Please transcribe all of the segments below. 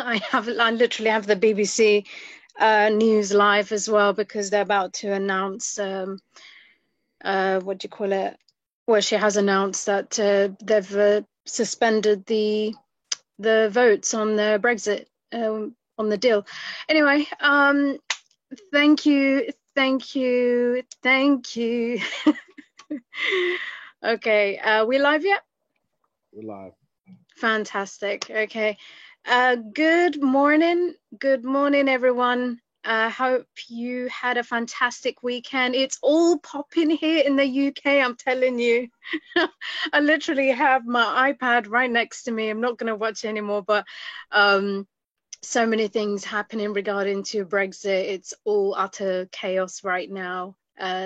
I literally have the BBC news live as well, because they're about to announce what do you call it? Well, she has announced that they've suspended the votes on the Brexit, on the deal. Anyway, thank you, thank you, thank you. Okay, we live yet? We're live. Fantastic. Okay. Good morning, everyone. Hope you had a fantastic weekend. It's all popping here in the UK, I'm telling you. I literally have my iPad right next to me. I'm not going to watch anymore, but so many things happening regarding to Brexit. It's all utter chaos right now.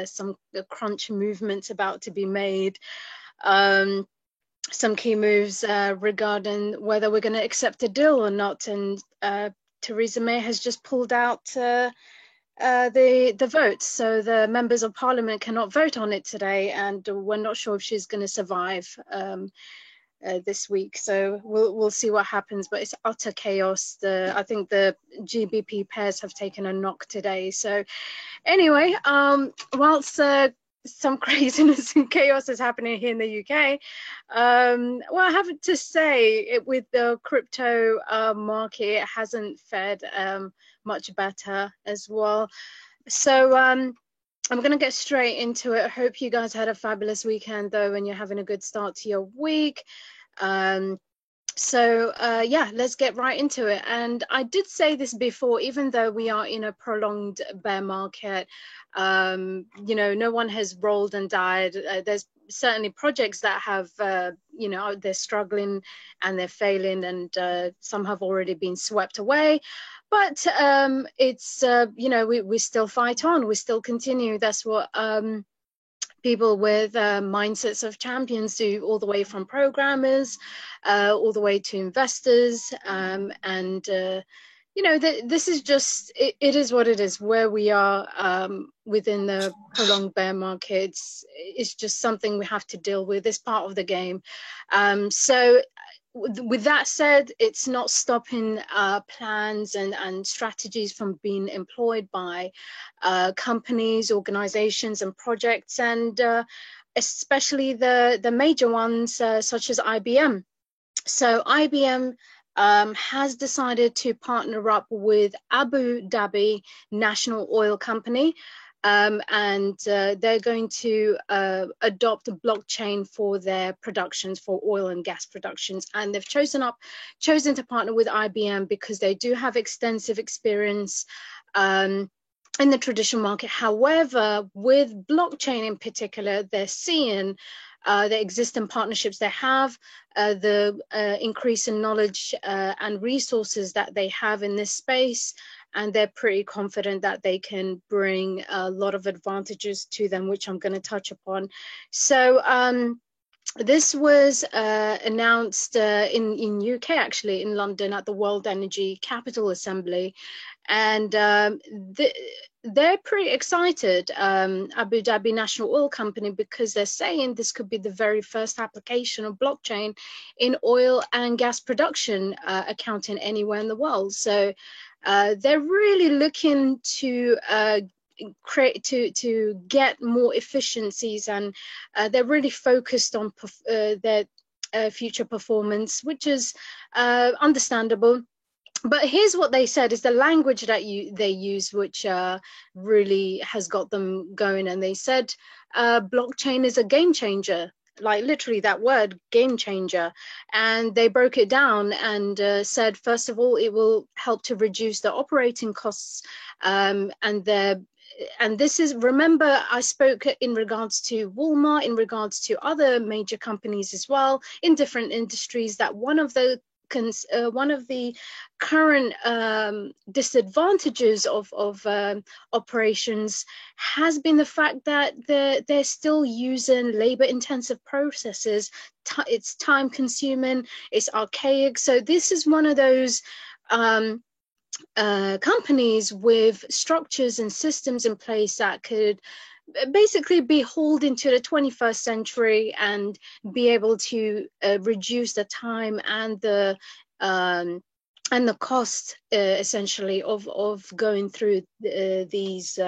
Some crunch movements about to be made. Some key moves regarding whether we're going to accept a deal or not. And Theresa May has just pulled out the vote. So the members of parliament cannot vote on it today. And we're not sure if she's going to survive this week. So we'll see what happens. But it's utter chaos. I think the GBP pairs have taken a knock today. So anyway, whilst some craziness and chaos is happening here in the UK. Well, I have to say, with the crypto market, it hasn't fared much better as well. So I'm going to get straight into it. I hope you guys had a fabulous weekend, though, and you're having a good start to your week. Yeah, let's get right into it. And I did say this before, even though we are in a prolonged bear market, no one has rolled and died. There's certainly projects that have, they're struggling and they're failing, and some have already been swept away. But it's, we still fight on, we still continue. That's what people with mindsets of champions do, all the way from programmers, all the way to investors. This is just, it is what it is, where we are within the prolonged bear markets. It's just something we have to deal with. It's part of the game. So with that said, it's not stopping plans and strategies from being employed by companies, organizations, and projects, and especially the major ones such as IBM. So IBM has decided to partner up with Abu Dhabi National Oil Company. And they're going to adopt a blockchain for their productions, for oil and gas productions. And they've chosen to partner with IBM because they do have extensive experience in the traditional market. However, with blockchain in particular, they're seeing the existing partnerships they have, the increase in knowledge and resources that they have in this space, and they're pretty confident that they can bring a lot of advantages to them, which I'm going to touch upon. So this was announced in UK, actually, in London at the World Energy Capital Assembly. And they're pretty excited, Abu Dhabi National Oil Company, because they're saying this could be the very first application of blockchain in oil and gas production accounting anywhere in the world. So they're really looking to to get more efficiencies, and they're really focused on their future performance, which is understandable. But here's what they said is the language that they use, which really has got them going. And they said blockchain is a game changer, like literally that word, game changer. And they broke it down and said, first of all, it will help to reduce the operating costs. And this is, remember, I spoke in regards to Walmart, in regards to other major companies as well, in different industries, that one of the current disadvantages of operations has been the fact that they're still using labor-intensive processes. It's time-consuming, it's archaic. So this is one of those companies with structures and systems in place that could basically be hauled into the 21st century and be able to reduce the time and the and the cost essentially of going through these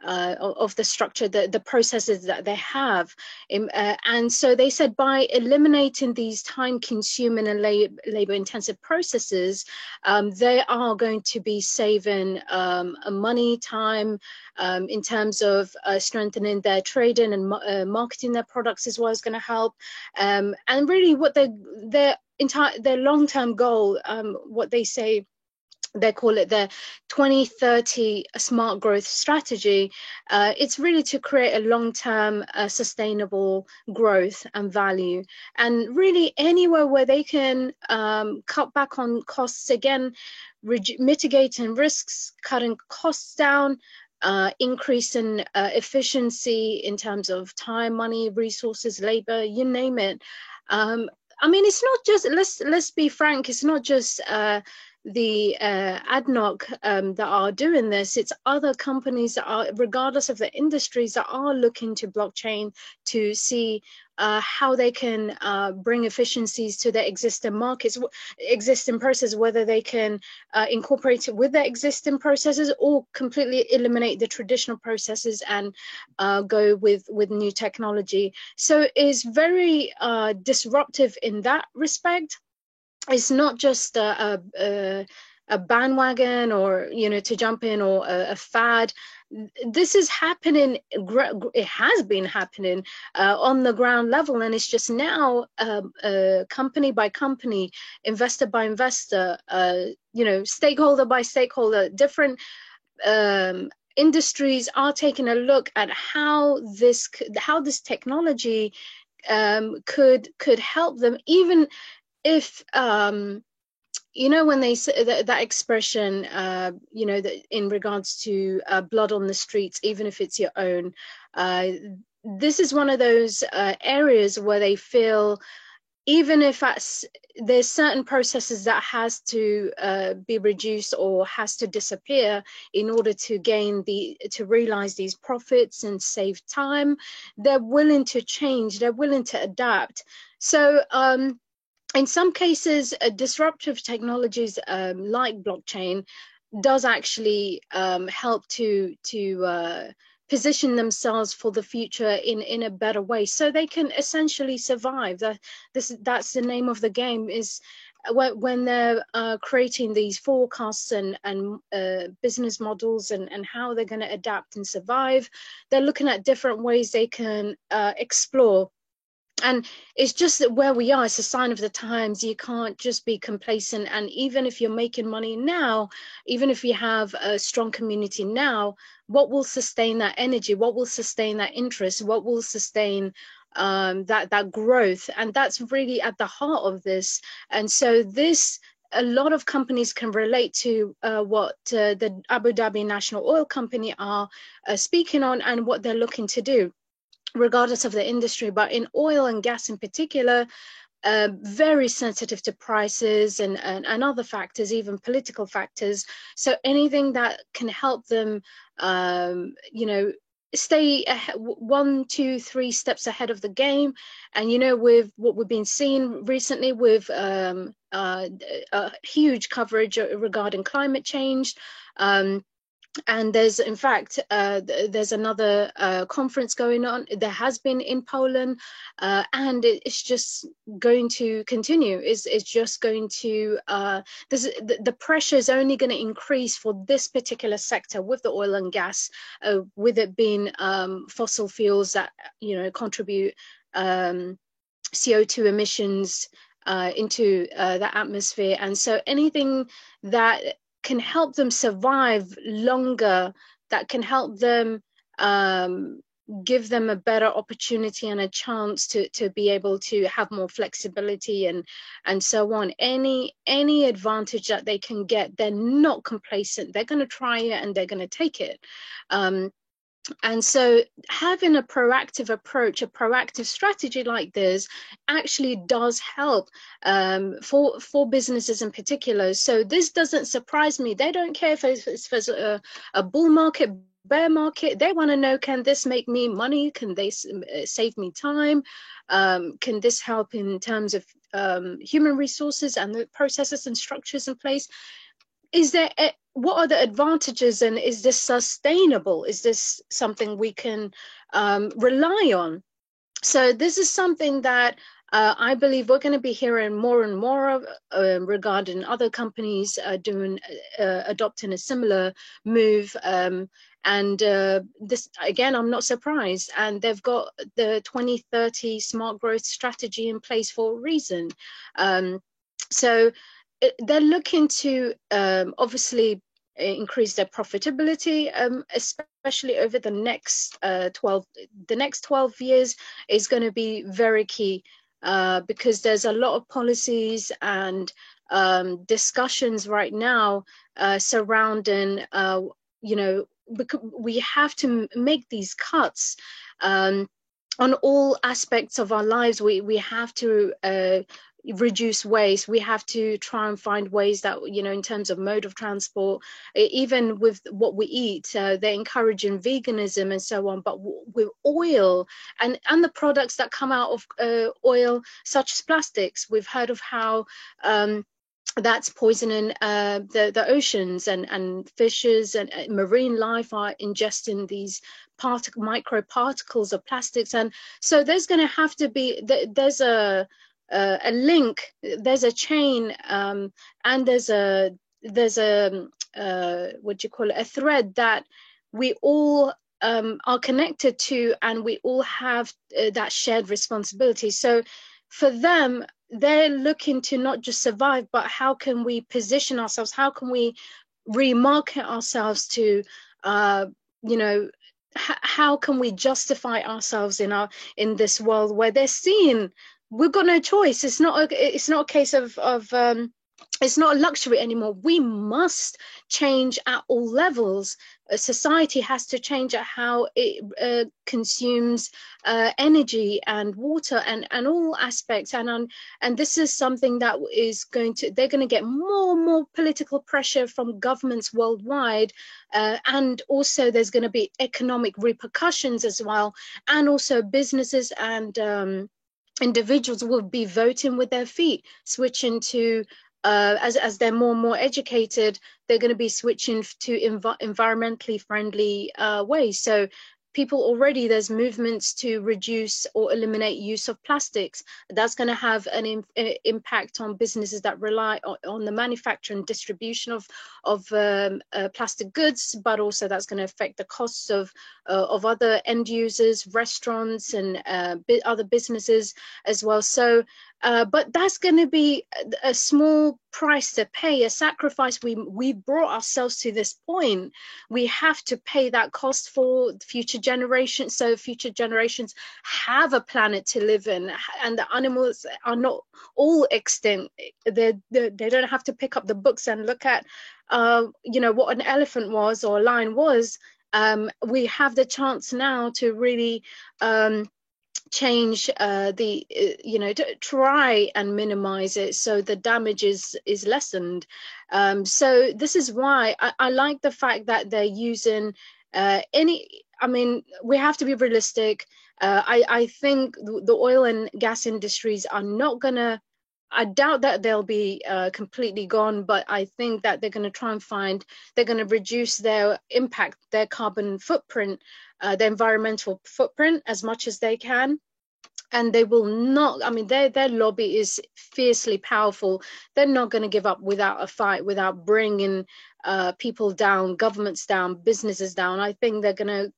of the structure, the processes that they have. And so they said by eliminating these time-consuming and labor-intensive processes, they are going to be saving money, time, in terms of strengthening their trading and marketing their products as well is going to help. And really what their long-term goal, what they say, they call it the 2030 smart growth strategy. It's really to create a long-term sustainable growth and value, and really anywhere where they can cut back on costs, again, mitigating risks, cutting costs down, increasing efficiency in terms of time, money, resources, labor, you name it. I mean, it's not just, let's be frank, it's not just the ADNOC that are doing this. It's other companies that are, regardless of the industries, that are looking to blockchain to see how they can bring efficiencies to their existing markets, existing processes, whether they can incorporate it with their existing processes or completely eliminate the traditional processes and go with new technology. So it's very disruptive in that respect. It's not just a bandwagon, or, you know, to jump in, or a fad. This is happening. It has been happening on the ground level, and it's just now company by company, investor by investor, you know, stakeholder by stakeholder, different industries are taking a look at how this technology could help them, even if you know, when they say that expression, you know, that in regards to blood on the streets, even if it's your own, this is one of those areas where they feel, even if there's certain processes that has to be reduced or has to disappear in order to realize these profits and save time, they're willing to change, they're willing to adapt. So in some cases, disruptive technologies like blockchain does actually help to position themselves for the future in a better way, so they can essentially survive. That's the name of the game, is when they're creating these forecasts and business models and how they're going to adapt and survive. They're looking at different ways they can explore. And it's just that where we are, it's a sign of the times. You can't just be complacent. And even if you're making money now, even if you have a strong community now, what will sustain that energy? What will sustain that interest? What will sustain that growth? And that's really at the heart of this. And so a lot of companies can relate to what the Abu Dhabi National Oil Company are speaking on, and what they're looking to do, regardless of the industry. But in oil and gas in particular, very sensitive to prices and other factors, even political factors. So anything that can help them, you know, stay 1, 2, 3 steps ahead of the game. And, you know, with what we've been seeing recently with huge coverage regarding climate change, and there's, in fact, there's another conference going on. There has been in Poland, and it's just going to continue. It's just going to, the pressure is only going to increase for this particular sector with the oil and gas, with it being fossil fuels that, you know, contribute CO2 emissions into the atmosphere. And so anything that can help them survive longer, that can help them give them a better opportunity and a chance to be able to have more flexibility and so on. Any advantage that they can get, they're not complacent. They're going to try it and they're going to take it. And so having a proactive approach, a proactive strategy like this actually does help for businesses in particular. So this doesn't surprise me. They don't care if it's a bull market, bear market, they want to know, can this make me money? Can they save me time? Can this help in terms of human resources and the processes and structures in place? Is there what are the advantages, and is this sustainable? Is this something we can rely on? So this is something that I believe we're going to be hearing more and more of regarding other companies adopting a similar move. And this, again, I'm not surprised. And they've got the 2030 smart growth strategy in place for a reason. So they're looking to obviously increase their profitability, especially over the next 12 years is going to be very key, because there's a lot of policies and discussions right now surrounding, we have to make these cuts on all aspects of our lives. We have to reduce waste. We have to try and find ways that, in terms of mode of transport, even with what we eat, they're encouraging veganism and so on. But with oil and the products that come out of oil, such as plastics, we've heard of how that's poisoning the oceans, and fishes and marine life are ingesting these microparticles of plastics. And so there's going to have to be, there's a link, there's a chain, and there's a what do you call it, a thread that we all are connected to, and we all have that shared responsibility. So for them, they're looking to not just survive, but how can we position ourselves, how can we remarket ourselves to how can we justify ourselves in this world where they're seeing we've got no choice. It's not a case of it's not a luxury anymore. We must change at all levels. Society has to change at how it consumes energy and water and all aspects. And this is something that is they're going to get more and more political pressure from governments worldwide. And also there's going to be economic repercussions as well. And also businesses and individuals will be voting with their feet, switching to as they're more and more educated, they're going to be switching to environmentally friendly ways. So people already, there's movements to reduce or eliminate use of plastics. That's going to have an impact on businesses that rely on the manufacture and distribution of plastic goods, but also that's going to affect the costs of other end users, restaurants, and other businesses as well. So but that's going to be a small price to pay, a sacrifice. We brought ourselves to this point. We have to pay that cost for future generations, so future generations have a planet to live in, and the animals are not all extinct. They don't have to pick up the books and look at what an elephant was or a lion was. We have the chance now to really change to try and minimize it so the damage is lessened. So this is why I like the fact that they're using we have to be realistic. I think the oil and gas industries are not gonna, I doubt that they'll be completely gone, but I think that they're going to try and they're going to reduce their impact, their carbon footprint, their environmental footprint as much as they can. And they will not, their lobby is fiercely powerful. They're not going to give up without a fight, without bringing people down, governments down, businesses down. I think they're going to,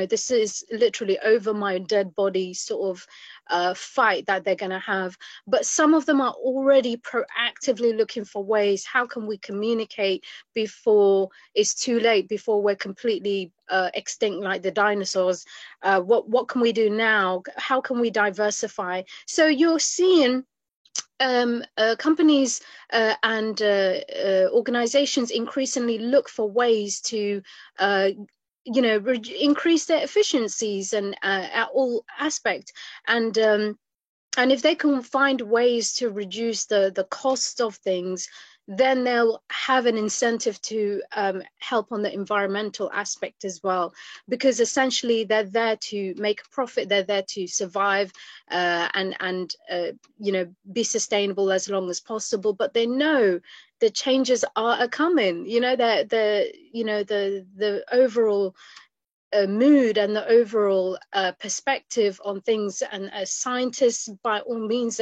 this is literally over my dead body sort of fight that they're going to have. But some of them are already proactively looking for ways. How can we communicate before it's too late, before we're completely extinct like the dinosaurs? What can we do now? How can we diversify? So you're seeing companies and organizations increasingly look for ways to increase their efficiencies and at all aspects. And if they can find ways to reduce the cost of things, then they'll have an incentive to help on the environmental aspect as well, because essentially they're there to make a profit, they're there to survive and you know, be sustainable as long as possible. But they know the changes are coming. You know, the overall mood and the overall perspective on things, and as scientists, by all means,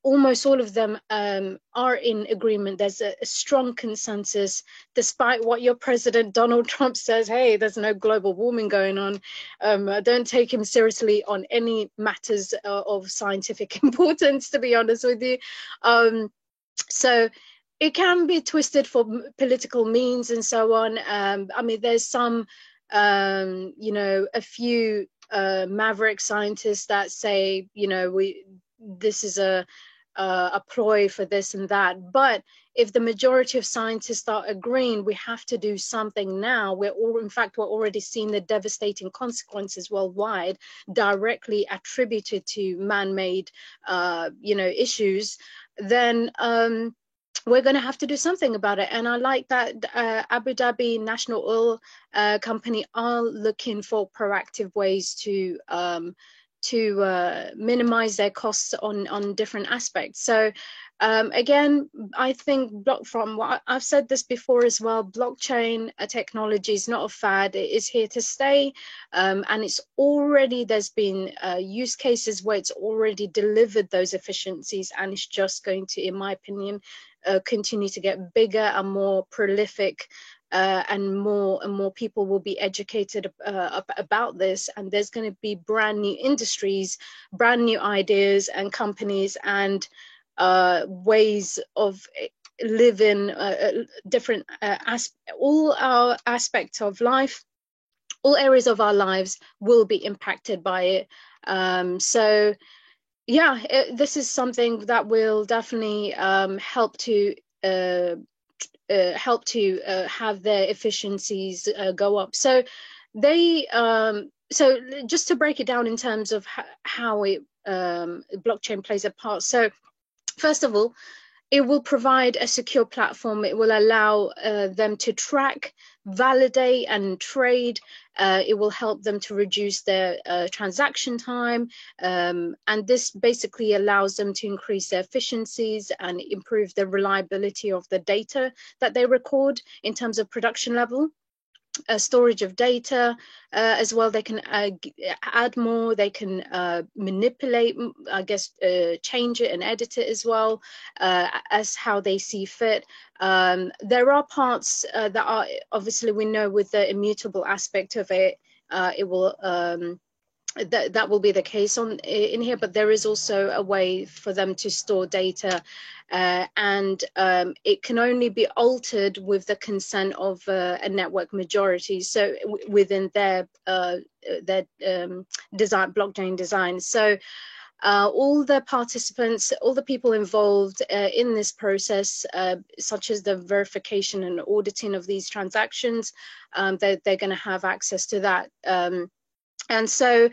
almost all of them are in agreement. There's a strong consensus, despite what your president Donald Trump says. Hey, there's no global warming going on. Don't take him seriously on any matters of scientific importance, to be honest with you. So it can be twisted for political means and so on. I mean, there's some, you know, a few maverick scientists that say, you know, this is a ploy for this and that. But if the majority of scientists are agreeing we have to do something now, we're already seeing the devastating consequences worldwide directly attributed to man-made, you know, issues, then we're going to have to do something about it. And I like that Abu Dhabi National Oil Company are looking for proactive ways to minimize their costs on different aspects. So again, I think from what I've said this before as well, blockchain technology is not a fad. It is here to stay, and it's already, there's been use cases where it's already delivered those efficiencies, and it's just going to, in my opinion, continue to get bigger and more prolific. And more people will be educated about this, and there's going to be brand new industries, brand new ideas and companies and ways of living, different all our aspects of life, all areas of our lives will be impacted by it. So yeah, this is something that will definitely help to have their efficiencies go up. So they, so just to break it down in terms of how it, blockchain plays a part. So first of all, it will provide a secure platform. It will allow them to track, validate, and trade. It will help them to reduce their transaction time. And this basically allows them to increase their efficiencies and improve the reliability of the data that they record in terms of production level. Storage of data as well. They can add more, they can manipulate, I guess, change it and edit it as well, as how they see fit. There are parts that are, obviously we know with the immutable aspect of it, it will that will be the case in here, but there is also a way for them to store data, and it can only be altered with the consent of a network majority, so within their design, blockchain design. So all the participants, all the people involved in this process, such as the verification and auditing of these transactions, they're going to have access to that. And so,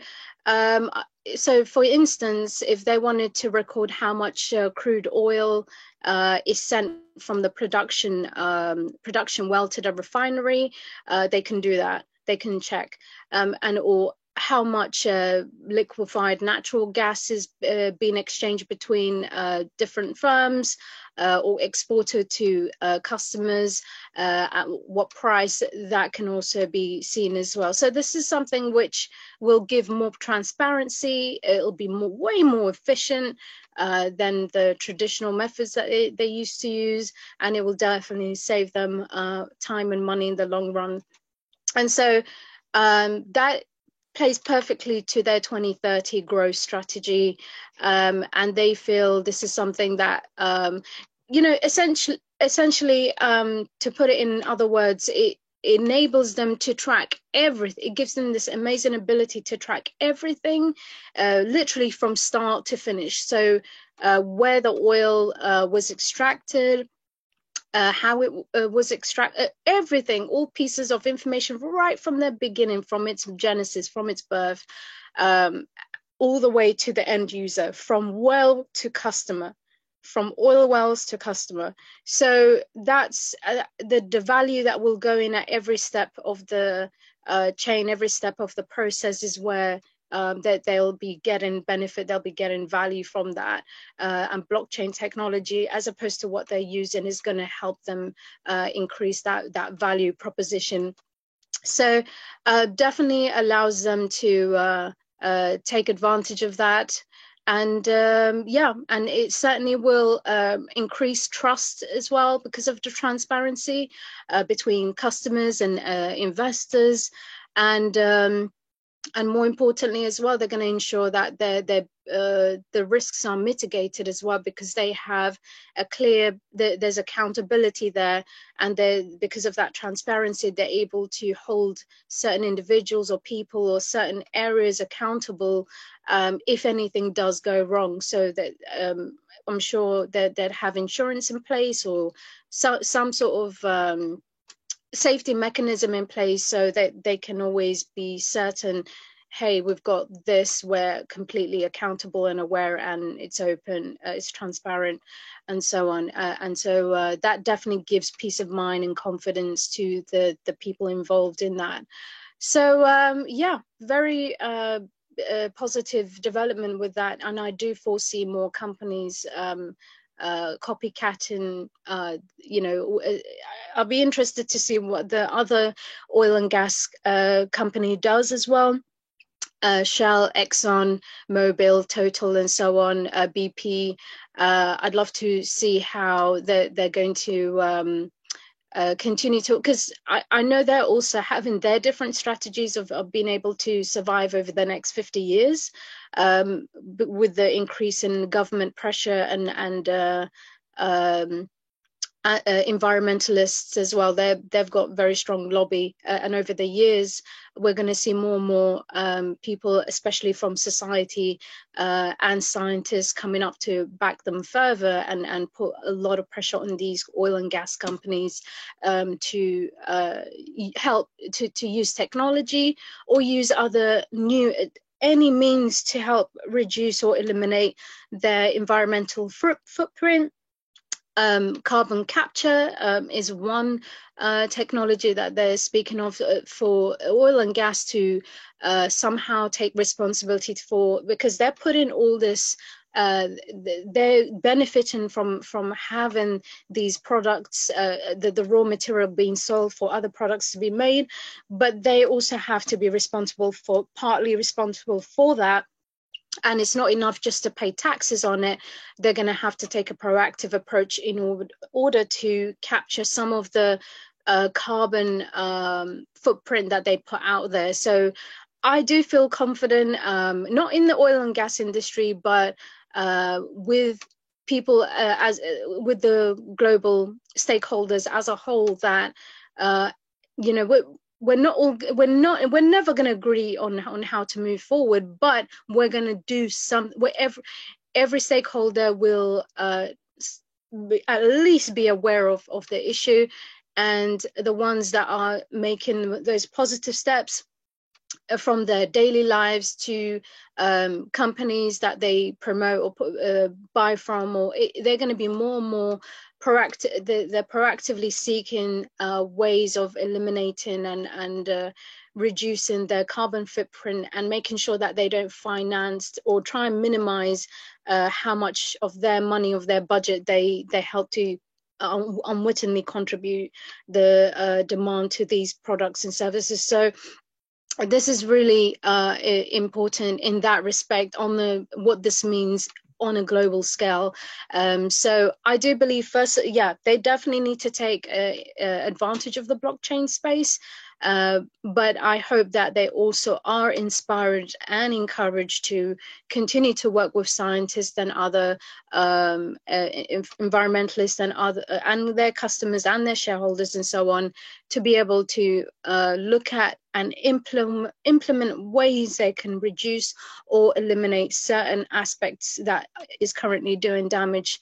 so for instance, if they wanted to record how much crude oil is sent from the production well to the refinery, they can do that. They can check, and or how much liquefied natural gas is being exchanged between different firms or exported to customers, at what price, that can also be seen as well. So this is something which will give more transparency. It'll be way more efficient than the traditional methods that they used to use, and it will definitely save them time and money in the long run. And so that plays perfectly to their 2030 growth strategy, and they feel this is something that, you know, essentially, to put it in other words, it enables them to track everything. It gives them this amazing ability to track everything, literally from start to finish. So where the oil was extracted, how it was extracted, everything, all pieces of information right from the beginning, from its genesis, from its birth, all the way to the end user, from well to customer, from oil wells to customer. So that's the value that will go in at every step of the chain, every step of the process is where that they'll be getting benefit, they'll be getting value from that. And blockchain technology, as opposed to what they're using, is going to help them increase that value proposition. So definitely allows them to take advantage of that. And yeah, and it certainly will increase trust as well because of the transparency between customers and investors. And more importantly as well, they're going to ensure that the risks are mitigated as well, because they have a clear, there's accountability there, and because of that transparency, they're able to hold certain individuals or people or certain areas accountable if anything does go wrong. So that I'm sure that they'd have insurance in place, or some sort of safety mechanism in place, so that they can always be certain, hey, we've got this, we're completely accountable and aware, and it's open, it's transparent, and so on. And so that definitely gives peace of mind and confidence to the people involved in that. So yeah, very positive development with that, and I do foresee more companies copycatting. You know, I'll be interested to see what the other oil and gas company does as well. Shell, Exxon, Mobil, Total, and so on, BP. I'd love to see how they're going to continue to, because I know they're also having their different strategies of being able to survive over the next 50 years with the increase in government pressure and environmentalists as well. They've got very strong lobby, and over the years we're going to see more and more people, especially from society and scientists, coming up to back them further and put a lot of pressure on these oil and gas companies to help to use technology or use other new any means to help reduce or eliminate their environmental footprint. Carbon capture is one technology that they're speaking of for oil and gas to somehow take responsibility for, because they're putting all this, they're benefiting from having these products, the raw material being sold for other products to be made, but they also have to be partly responsible for that. And it's not enough just to pay taxes on it. They're going to have to take a proactive approach in order to capture some of the carbon footprint that they put out there. So I do feel confident, not in the oil and gas industry, but with people, with the global stakeholders as a whole, that you know, we're never going to agree on how to move forward, but we're going to do every stakeholder will at least be aware of the issue, and the ones that are making those positive steps from their daily lives to companies that they promote or buy from, or they're going to be more and more proactive. They're proactively seeking ways of eliminating and reducing their carbon footprint, and making sure that they don't finance or try and minimize how much of their money, of their budget, they help to unwittingly contribute the demand to these products and services. So this is really important in that respect, on what this means on a global scale. So I do believe, first, yeah, they definitely need to take advantage of the blockchain space. But I hope that they also are inspired and encouraged to continue to work with scientists and other environmentalists and their customers and their shareholders and so on, to be able to look at and implement ways they can reduce or eliminate certain aspects that is currently doing damage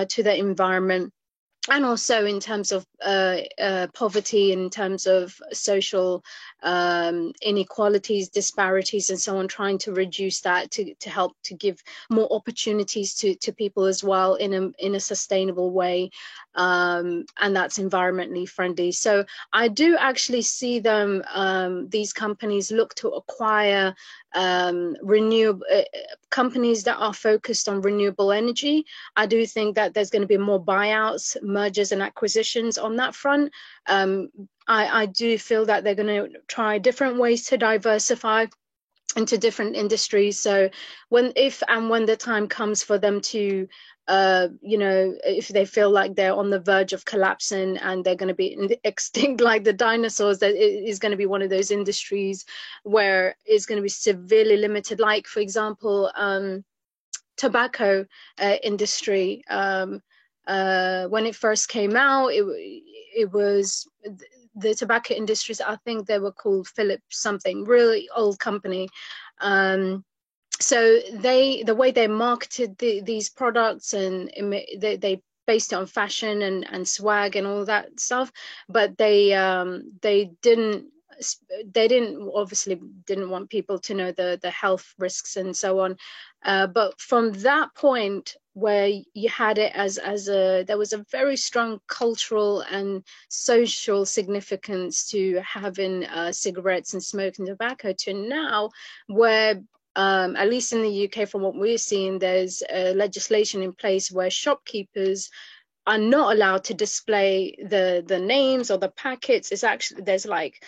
to the environment. And also in terms of poverty, in terms of social inequalities, disparities, and so on, trying to reduce that to help to give more opportunities to people as well in a sustainable way, and that's environmentally friendly. So I do actually see them, these companies look to acquire renewable companies that are focused on renewable energy. I do think that there's going to be more buyouts, mergers and acquisitions on that front. I do feel that they're going to try different ways to diversify into different industries. So when the time comes for them to if they feel like they're on the verge of collapsing and they're going to be extinct like the dinosaurs, that it is going to be one of those industries where it's going to be severely limited. Like, for example, tobacco industry. When it first came out, it was the tobacco industries. I think they were called Philip something, really old company. So the way they marketed these products, and they based it on fashion and swag and all that stuff, but they didn't obviously didn't want people to know the health risks and so on. But from that point where you had it as there was a very strong cultural and social significance to having cigarettes and smoking tobacco, to now where at least in the UK, from what we're seeing, there's legislation in place where shopkeepers are not allowed to display the names or the packets. It's actually, there's like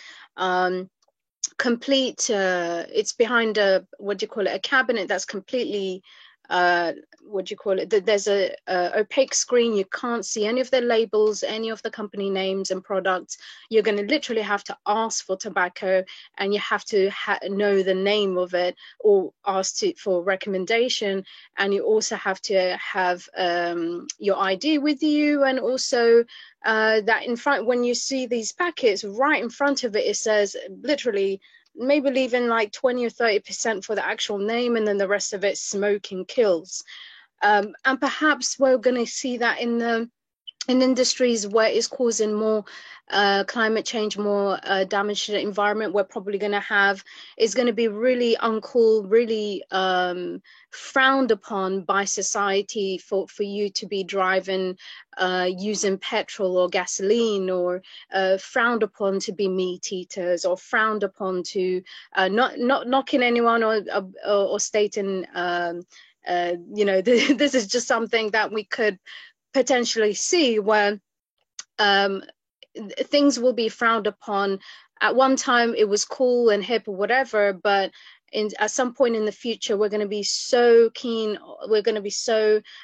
complete, it's behind a, a cabinet that's completely, there's a opaque screen. You can't see any of the labels, any of the company names and products. You're going to literally have to ask for tobacco, and you have to know the name of it, or ask for recommendation. And you also have to have your ID with you, and also that in front, when you see these packets, right in front of it, it says literally, maybe leaving like 20 or 30% for the actual name, and then the rest of it, smoking kills. And perhaps we're going to see that in industries where it's causing more climate change, more damage to the environment. We're probably going to have, it's going to be really uncool, really frowned upon by society for you to be driving using petrol or gasoline, or frowned upon to be meat eaters, or frowned upon to not knocking anyone or stating this is just something that we could potentially see where things will be frowned upon. At one time it was cool and hip or whatever, but at some point in the future, we're going to be so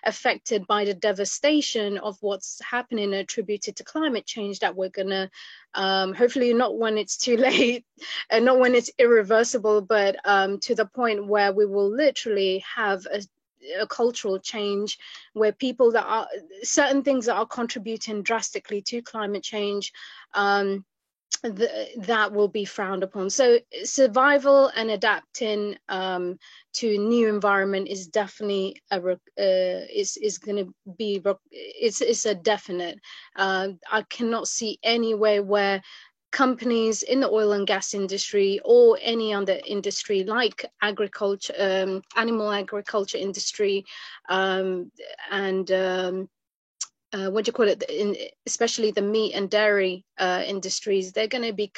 affected by the devastation of what's happening attributed to climate change, that we're going to, hopefully not when it's too late and not when it's irreversible, but to the point where we will literally have a cultural change where people that are, certain things that are contributing drastically to climate change, that will be frowned upon. So survival and adapting to a new environment is definitely is going to be, it's a definite. I cannot see any way where companies in the oil and gas industry or any other industry like agriculture, animal agriculture industry, and especially the meat and dairy industries, they're going to be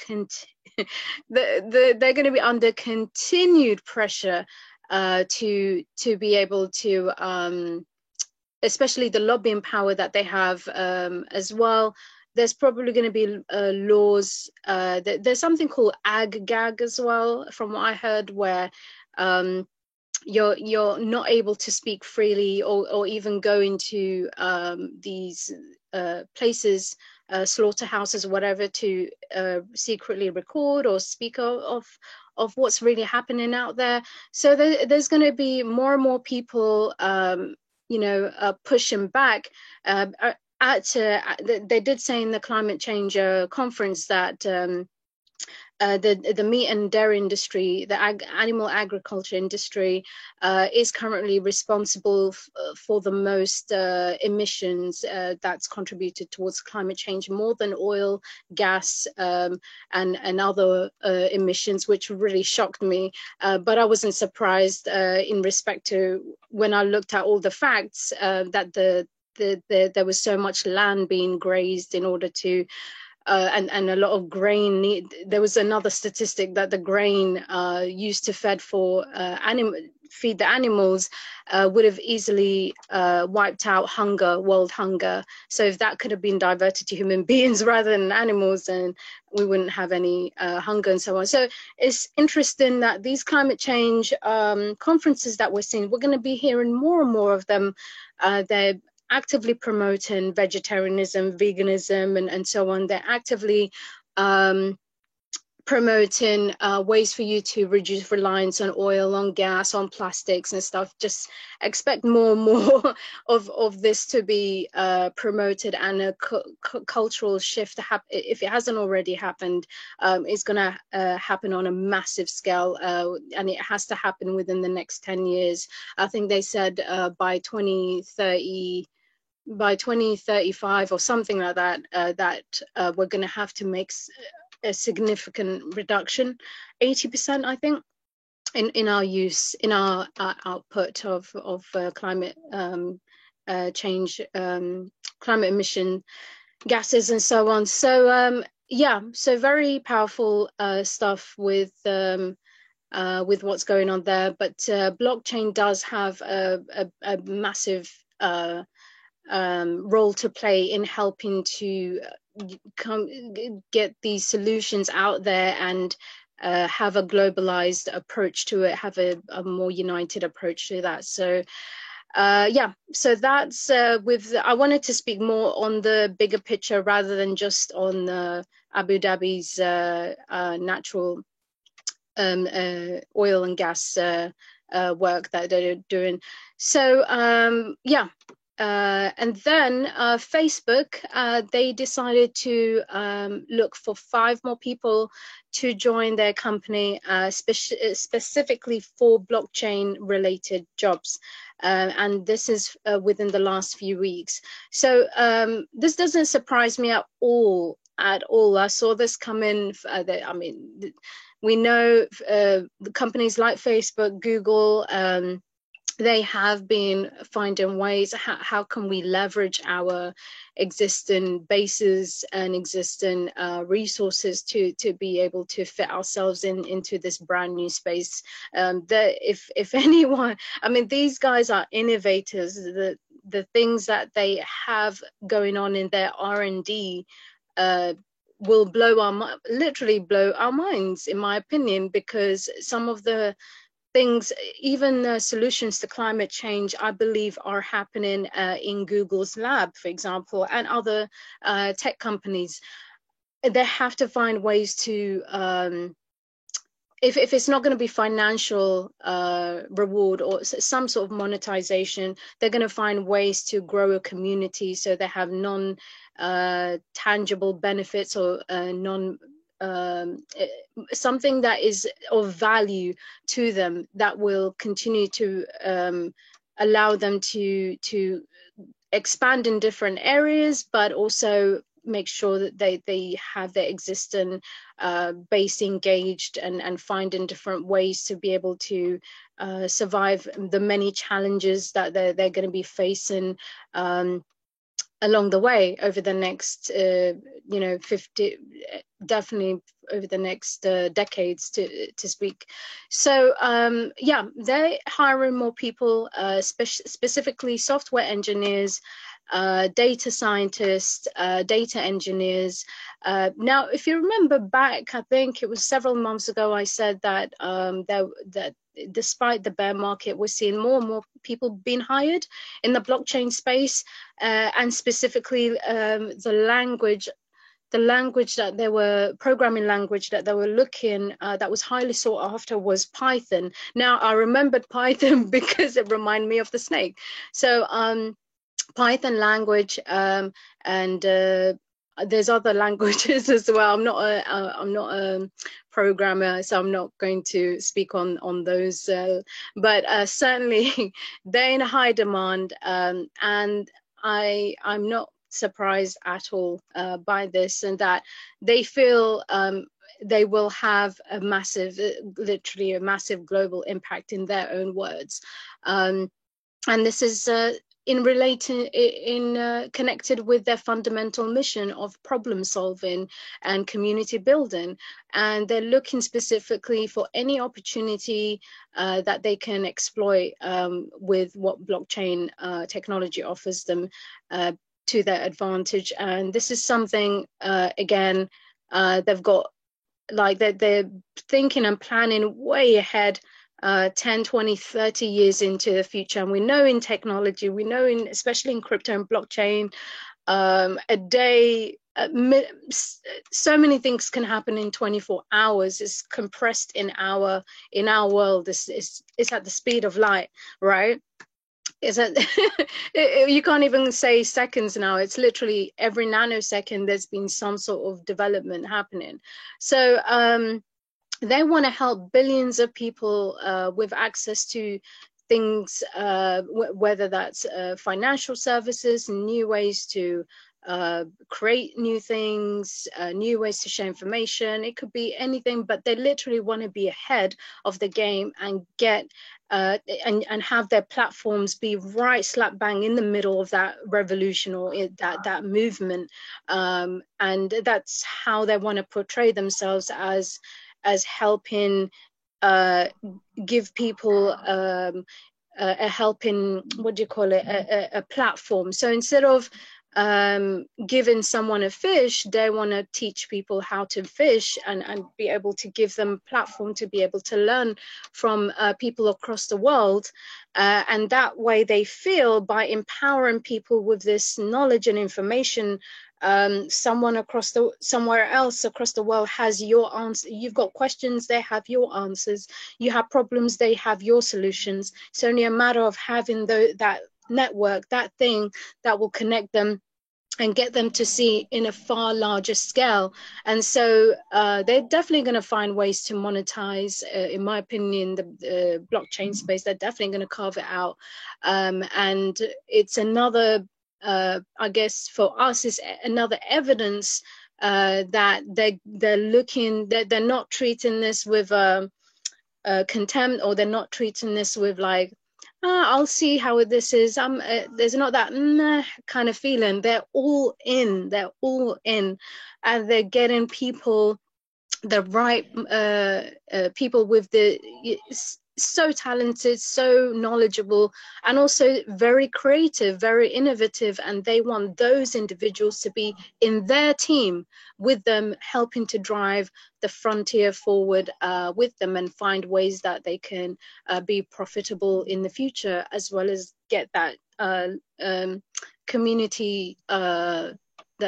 they're going to be under continued pressure to be able to, especially the lobbying power that they have as well. There's probably going to be laws. There's something called ag-gag as well, from what I heard, where you're not able to speak freely or even go into these places, slaughterhouses or whatever, to secretly record or speak of what's really happening out there. So there's going to be more and more people pushing back. They did say in the climate change conference that the meat and dairy industry, the animal agriculture industry, is currently responsible for the most emissions that's contributed towards climate change, more than oil, gas, and other emissions, which really shocked me. But I wasn't surprised in respect to when I looked at all the facts that there was so much land being grazed in order to and a lot of grain. There was another statistic that the grain used to feed the animals would have easily wiped out world hunger. So if that could have been diverted to human beings rather than animals, then we wouldn't have any hunger and so on. So it's interesting that these climate change conferences that we're seeing, we're going to be hearing more and more of them. They're actively promoting vegetarianism, veganism, and so on. They're actively promoting ways for you to reduce reliance on oil, on gas, on plastics and stuff. Just expect more and more of this to be promoted, and a cultural shift to happen. If it hasn't already happened, it's going to happen on a massive scale, and it has to happen within the next 10 years. I think they said by 2030, by 2035 or something like that, we're going to have to make a significant reduction, 80%, I think, in our use, in our output of climate change, climate emission gases and so on. So yeah, so very powerful stuff with what's going on there. But blockchain does have a massive role to play in helping to get these solutions out there and have a globalized approach to it, have a more united approach to that. So yeah, so that's I wanted to speak more on the bigger picture rather than just on Abu Dhabi's natural oil and gas work that they're doing. So yeah. And then Facebook, they decided to look for 5 more people to join their company, specifically for blockchain-related jobs. And this is within the last few weeks. So this doesn't surprise me at all. I saw this come in. I mean, we know the companies like Facebook, Google, they have been finding ways, how can we leverage our existing bases and existing resources to be able to fit ourselves into this brand new space. If anyone, I mean, these guys are innovators. The things that they have going on in their R&D will literally blow our minds, in my opinion, because some of the things, even solutions to climate change, I believe are happening in Google's lab, for example, and other tech companies. They have to find ways to, if it's not going to be financial reward or some sort of monetization, they're going to find ways to grow a community so they have non-tangible benefits or something that is of value to them that will continue to allow them to expand in different areas, but also make sure that they have their existing base engaged and finding different ways to be able to survive the many challenges that they're going to be facing along the way over the next definitely over the next decades to speak. So yeah, they're hiring more people, specifically software engineers, data scientists, data engineers. Now, if you remember back, I think it was several months ago, I said that that despite the bear market, we're seeing more and more people being hired in the blockchain space, and specifically the language that they were, programming language that they were looking, that was highly sought after, was Python. Now, I remembered Python because it reminded me of the snake. So Python language, and there's other languages as well. I'm not a programmer, so I'm not going to speak on those. But certainly, they're in high demand, and I'm not surprised at all by this, and that they feel they will have a massive, literally a massive global impact in their own words. And this is connected with their fundamental mission of problem solving and community building, and they're looking specifically for any opportunity that they can exploit with what blockchain technology offers them to their advantage. And this is something again they've got, like they're thinking and planning way ahead, 10, 20, 30 years into the future. And we know in technology, we know especially in crypto and blockchain, a day, so many things can happen in 24 hours. It's compressed in our world. It's at the speed of light, right? Is that you can't even say seconds now. It's literally every nanosecond there's been some sort of development happening. So they want to help billions of people with access to things, whether that's financial services, new ways to create new things, new ways to share information. It could be anything, but they literally want to be ahead of the game and get and have their platforms be right slap bang in the middle of that revolution or that movement, and that's how they want to portray themselves, as helping give people a helping, what do you call it, a platform. So instead of giving someone a fish, they want to teach people how to fish and be able to give them a platform to be able to learn from people across the world. And that way they feel, by empowering people with this knowledge and information, somewhere else across the world has your answer. You've got questions, they have your answers. You have problems, they have your solutions. It's only a matter of having that network, that thing that will connect them and get them to see in a far larger scale. And so they're definitely going to find ways to monetize, in my opinion, the blockchain space. They're definitely going to carve it out. And it's another, I guess for us, is another evidence that they're looking, that they're not treating this with contempt, or they're not treating this with like, I'll see how this is. There's not that kind of feeling. They're all in, and they're getting people, the right people with so talented, so knowledgeable, and also very creative, very innovative, and they want those individuals to be in their team with them, helping to drive the frontier forward with them, and find ways that they can be profitable in the future, as well as get that community that,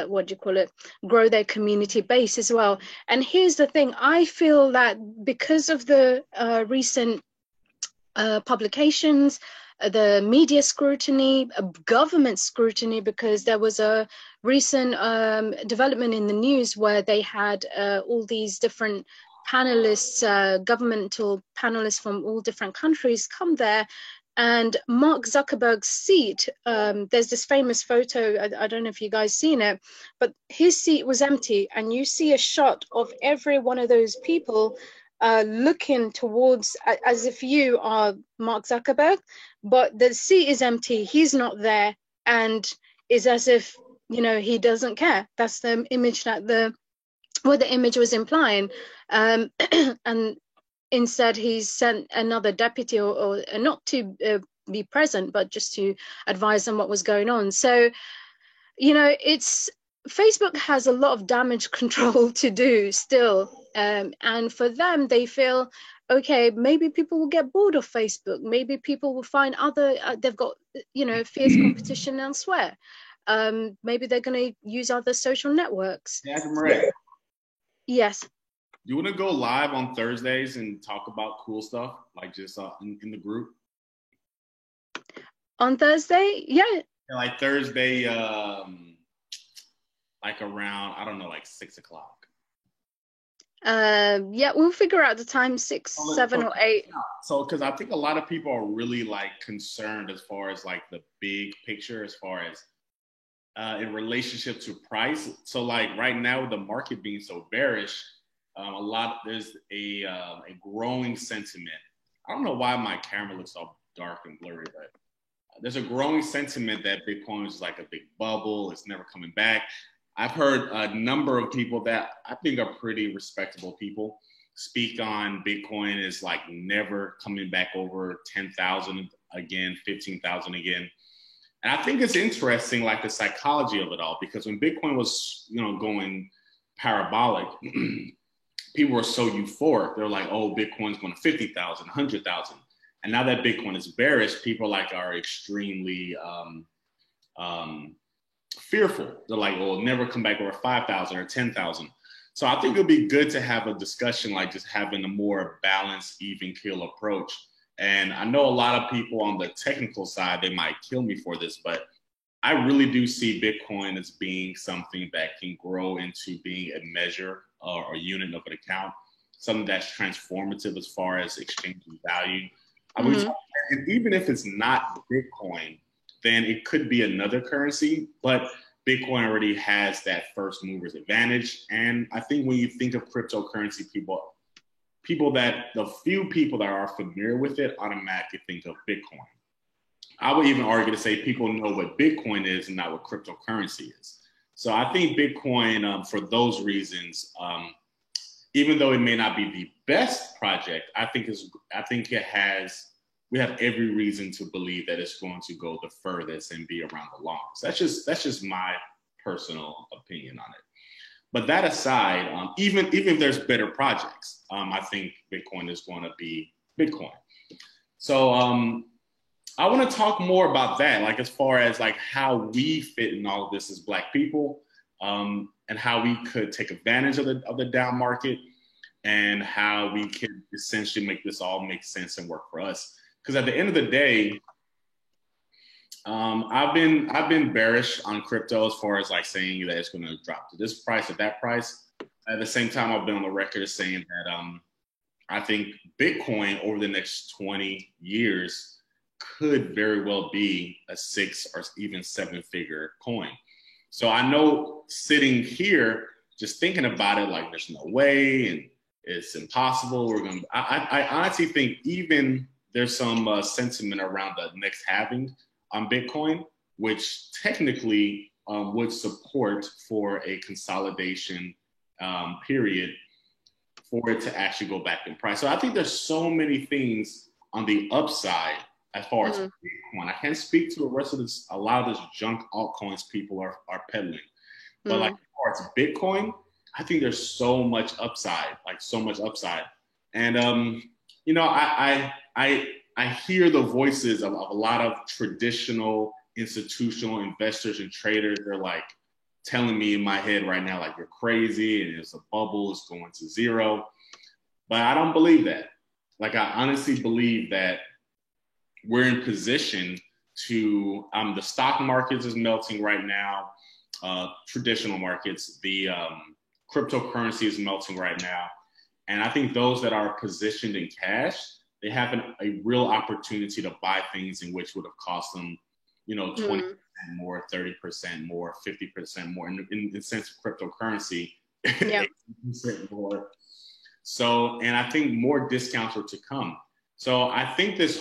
what do you call it, grow their community base as well. And here's the thing, I feel that because of the recent publications, the media scrutiny, government scrutiny, because there was a recent development in the news where they had all these different panelists, governmental panelists from all different countries come there. And Mark Zuckerberg's seat, there's this famous photo, I don't know if you guys seen it, but his seat was empty. And you see a shot of every one of those people looking towards, as if you are Mark Zuckerberg, but the seat is empty, he's not there, and is as if, you know, he doesn't care. That's the image that the image was implying. And instead he's sent another deputy, or not to be present, but just to advise on what was going on. So, you know, Facebook has a lot of damage control to do still. And for them, they feel, okay, maybe people will get bored of Facebook. Maybe people will find other, they've got, you know, fierce competition elsewhere. Maybe they're going to use other social networks. Yeah, Maria. Yes. You want to go live on Thursdays and talk about cool stuff, like just in the group? On Thursday? Yeah. Like Thursday, like around, I don't know, like 6 o'clock. Yeah, we'll figure out the time, 6, 7, or 8. So, because I think a lot of people are really like concerned as far as like the big picture, as far as in relationship to price. So, like right now, with the market being so bearish, there's a growing sentiment. I don't know why my camera looks all dark and blurry, but there's a growing sentiment that Bitcoin is like a big bubble. It's never coming back. I've heard a number of people that I think are pretty respectable people speak on Bitcoin is like never coming back over 10,000 again, 15,000 again. And I think it's interesting, like the psychology of it all, because when Bitcoin was, going parabolic, people were so euphoric. They're like, oh, Bitcoin's going to 50,000, 100,000. And now that Bitcoin is bearish, people are extremely fearful. They're like, well, it'll never come back over 5,000 or 10,000. So I think it'd be good to have a discussion, like just having a more balanced, even keel approach. And I know a lot of people on the technical side, they might kill me for this, but I really do see Bitcoin as being something that can grow into being a measure or a unit of an account, something that's transformative as far as exchanging value. And even if it's not Bitcoin, then it could be another currency, but Bitcoin already has that first mover's advantage. And I think when you think of cryptocurrency, the few people that are familiar with it automatically think of Bitcoin. I would even argue to say people know what Bitcoin is and not what cryptocurrency is. So I think Bitcoin, for those reasons, even though it may not be the best project, we have every reason to believe that it's going to go the furthest and be around the longest. That's just my personal opinion on it. But that aside, even if there's better projects, I think Bitcoin is going to be Bitcoin. So I want to talk more about that, like as far as like how we fit in all of this as Black people, and how we could take advantage of the down market, and how we can essentially make this all make sense and work for us. Because at the end of the day, I've been bearish on crypto as far as like saying that it's going to drop to this price or that price. At the same time, I've been on the record as saying that I think Bitcoin over the next 20 years could very well be a 6 or even 7-figure coin. So I know sitting here, just thinking about it, like there's no way and it's impossible. I honestly think even there's some sentiment around the next halving on Bitcoin, which technically would support for a consolidation period for it to actually go back in price. So I think there's so many things on the upside as far as Bitcoin. I can't speak to the rest of this, a lot of this junk altcoins people are peddling. But like as far as Bitcoin, I think there's so much upside, And I hear the voices of a lot of traditional institutional investors and traders. They're like telling me in my head right now, like, you're crazy and it's a bubble, it's going to zero. But I don't believe that. Like, I honestly believe that we're in position to, the stock markets is melting right now, traditional markets, the cryptocurrency is melting right now. And I think those that are positioned in cash, they have a real opportunity to buy things in which would have cost them, 20% more, 30% more, 50% more. In the sense of cryptocurrency, 80% more. So, and I think more discounts are to come. So I think there's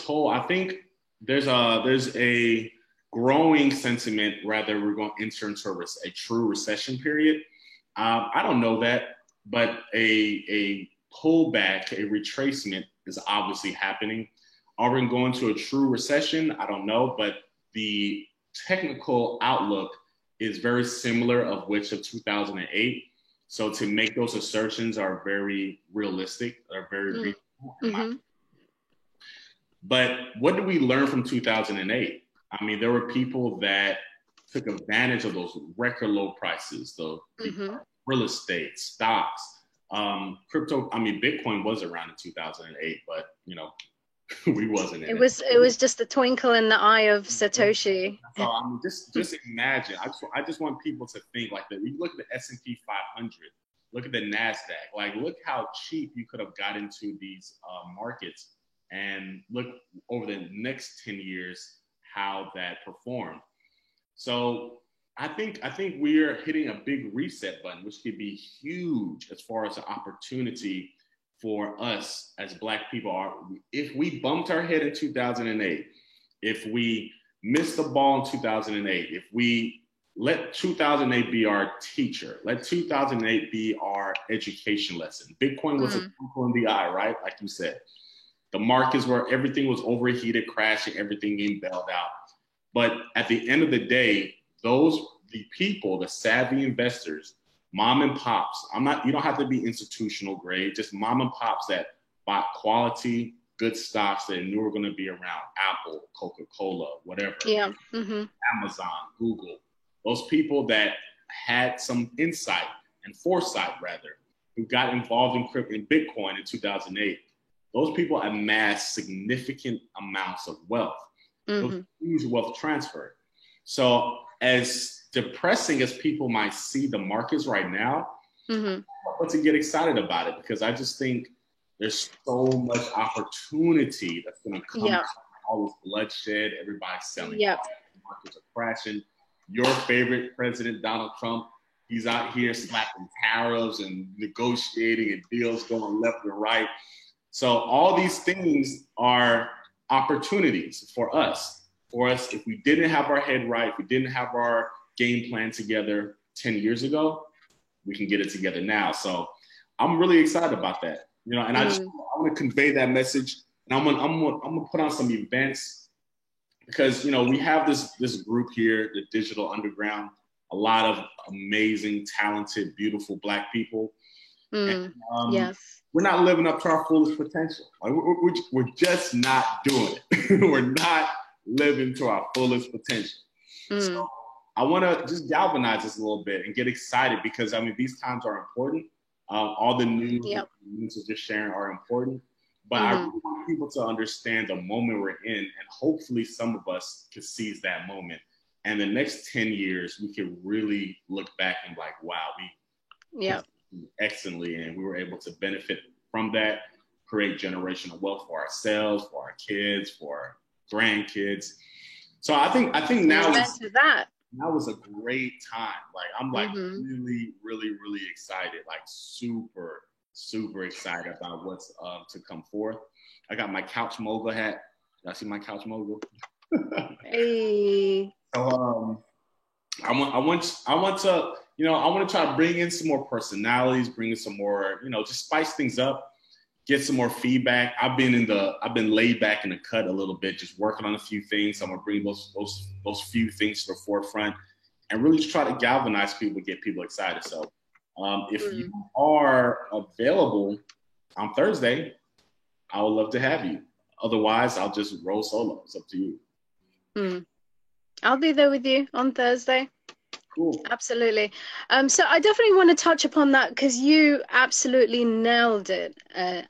a growing sentiment, rather we're going to enter into a true recession period. I don't know that, but a pullback, a retracement is obviously happening. Are we going to a true recession? I don't know, but the technical outlook is very similar of 2008. So to make those assertions are very realistic, are very reasonable. But what did we learn from 2008? I mean, there were people that took advantage of those record low prices, the real estate, stocks, crypto. I mean, Bitcoin was around in 2008, but we wasn't in It was just a twinkle in the eye of Satoshi. So I mean, just imagine. I just want people to think like that. You look at the S&P 500, look at the Nasdaq. Like, look how cheap you could have got into these markets, and look over the next 10 years how that performed. So I think we're hitting a big reset button, which could be huge as far as an opportunity for us as Black people. Are if we bumped our head in 2008, if we missed the ball in 2008, if we let 2008 be our teacher, let 2008 be our education lesson. Bitcoin was a twinkle in the eye, right? Like you said, the markets where everything was overheated, crashing, everything getting bailed out. But at the end of the day, the people, the savvy investors, mom and pops, you don't have to be institutional grade, just mom and pops that bought quality, good stocks that knew were going to be around: Apple, Coca-Cola, whatever. Yeah. Amazon, Google. Those people that had some insight and foresight, rather, who got involved in crypto and Bitcoin in 2008. Those people amassed significant amounts of wealth. Those huge wealth transfer. So as depressing as people might see the markets right now, but to get excited about it, because I just think there's so much opportunity that's going to come out of all this bloodshed. Everybody's selling. The markets are crashing. Your favorite president, Donald Trump, he's out here slapping tariffs and negotiating and deals going left and right. So all these things are opportunities for us. If we didn't have our head right, if we didn't have our game plan together 10 years ago, we can get it together now. So I'm really excited about that. You know, and I want to convey that message. And I'm gonna put on some events, because, you know, we have this group here, the Digital Underground, a lot of amazing, talented, beautiful Black people. And, we're not living up to our fullest potential. Like, we're just not doing it. We're not living to our fullest potential. So I want to just galvanize this a little bit and get excited, because I mean, these times are important. All the news are just sharing are important, but I really want people to understand the moment we're in, and hopefully some of us can seize that moment. And the next 10 years, we can really look back and be like, wow, we did excellently, and we were able to benefit from that, create generational wealth for ourselves, for our kids, for our grandkids. So I think now is a great time. Like, I'm like really, really, really excited, like super, super excited about what's to come forth. I got my Couch Mogul hat. Y'all see my Couch Mogul? Hey. So I want to, you know, I want to try to bring in some more personalities, bring in some more, you know, just spice things up, get some more feedback. I've been laid back in the cut a little bit, just working on a few things. I'm gonna bring those few things to the forefront and really try to galvanize people, get people excited. So if you are available on Thursday, I would love to have you. Otherwise, I'll just roll solo. It's up to you. I'll be there with you on Thursday. Cool. Absolutely. So I definitely want to touch upon that, because you absolutely nailed it.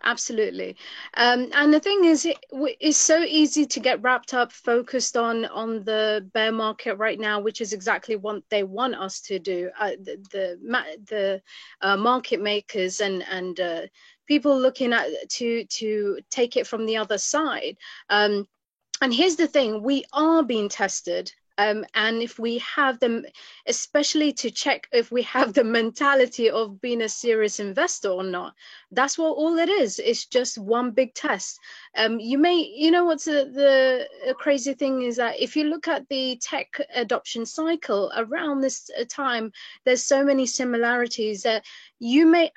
Absolutely. And the thing is, it's so easy to get wrapped up, focused on the bear market right now, which is exactly what they want us to do. The market makers and people looking at to take it from the other side. And here's the thing: we are being tested. And if we have them, especially to check if we have the mentality of being a serious investor or not, that's what all it is. It's just one big test. You know what's the crazy thing is that if you look at the tech adoption cycle around this time, there's so many similarities that